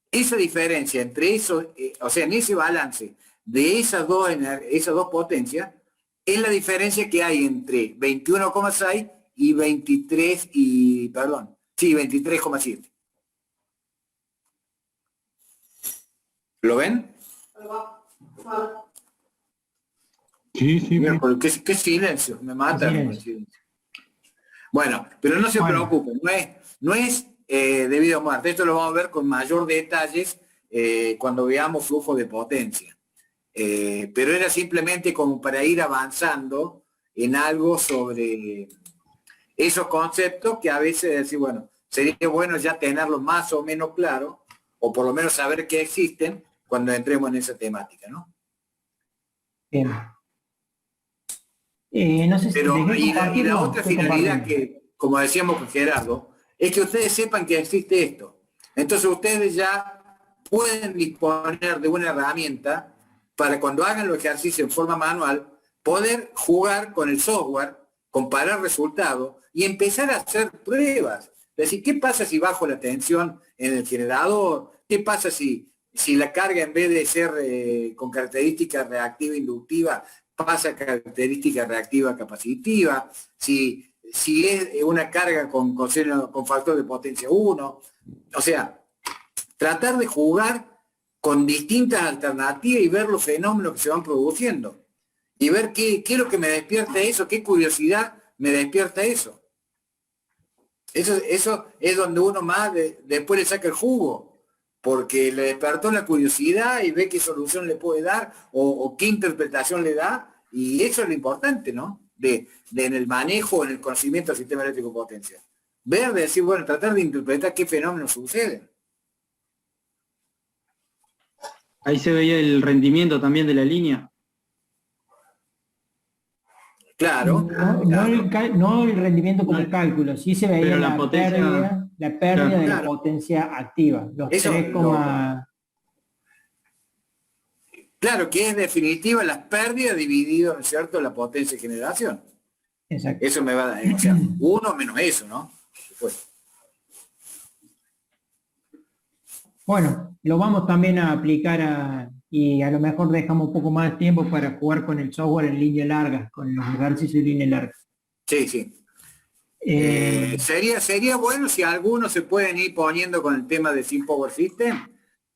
Esa diferencia entre eso, o sea, en ese balance de esas dos potencias, es la diferencia que hay entre 21,6 y 23,7. ¿Lo ven? Sí, sí. Mira, qué silencio, me mata el silencio. Bueno, pero no se preocupen, no es debido a muerte. Esto lo vamos a ver con mayor detalles cuando veamos flujo de potencia. Pero era simplemente como para ir avanzando en algo sobre esos conceptos que a veces decir, bueno, sería bueno ya tenerlos más o menos claros, o por lo menos saber que existen cuando entremos en esa temática, ¿no? Bien. No sé si pero y la otra finalidad que, como decíamos con Gerardo, es que ustedes sepan que existe esto. Entonces ustedes ya pueden disponer de una herramienta para cuando hagan los ejercicios en forma manual, poder jugar con el software, comparar resultados y empezar a hacer pruebas. Es decir, ¿qué pasa si bajo la tensión en el generador? ¿Qué pasa si la carga en vez de ser con característica reactiva inductiva pasa a característica reactiva capacitiva? Si es una carga con factor de potencia 1. O sea, tratar de jugar con distintas alternativas y ver los fenómenos que se van produciendo. Y ver qué es lo que me despierta eso, qué curiosidad me despierta eso. Eso es donde uno más después le saca el jugo, porque le despertó la curiosidad y ve qué solución le puede dar o qué interpretación le da, y eso es lo importante, ¿no? En el manejo, en el conocimiento del sistema eléctrico de potencia. Ver, decir, bueno, tratar de interpretar qué fenómenos suceden. Ahí se veía el rendimiento también de la línea. Claro. No el rendimiento como cálculo, sí se veía la pérdida de la potencia activa. Los eso, 3, claro, que es definitiva las pérdidas dividido, ¿no es cierto?, la potencia de generación. Exacto. Eso me va a dar, o sea, 1 menos eso, ¿no? Después. Bueno, lo vamos también a aplicar y a lo mejor dejamos un poco más de tiempo para jugar con el software en línea larga, con los ejercicios en línea larga. Sí, sí. Sería bueno si algunos se pueden ir poniendo con el tema de Sim Power System,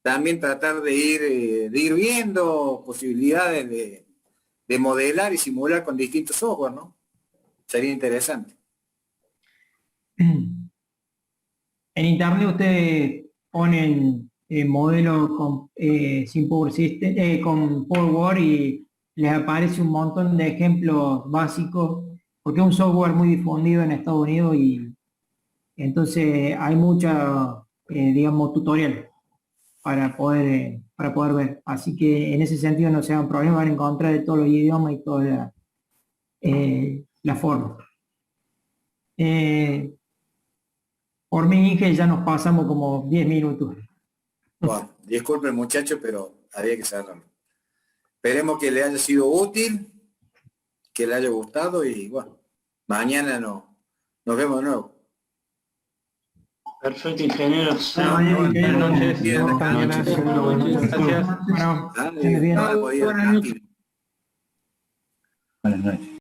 también tratar de ir viendo posibilidades de modelar y simular con distintos software, ¿no? Sería interesante. En internet ustedes ponen modelos con Sim Power System, con PowerWord y les aparece un montón de ejemplos básicos, porque es un software muy difundido en Estados Unidos y entonces hay mucha, digamos, tutorial para poder ver. Así que en ese sentido no se hagan problemas, van a encontrar de todos los idiomas y todas las formas. Por mí, Inge, ya nos pasamos como 10 minutos. Bueno, disculpen muchachos, pero había que cerrarlo. Esperemos que le haya sido útil, que le haya gustado y bueno, mañana nos vemos de nuevo. Perfecto, ingeniero. Buenas noches. Gracias. Dale, bien. no, podía ir rápido. Buenas noches.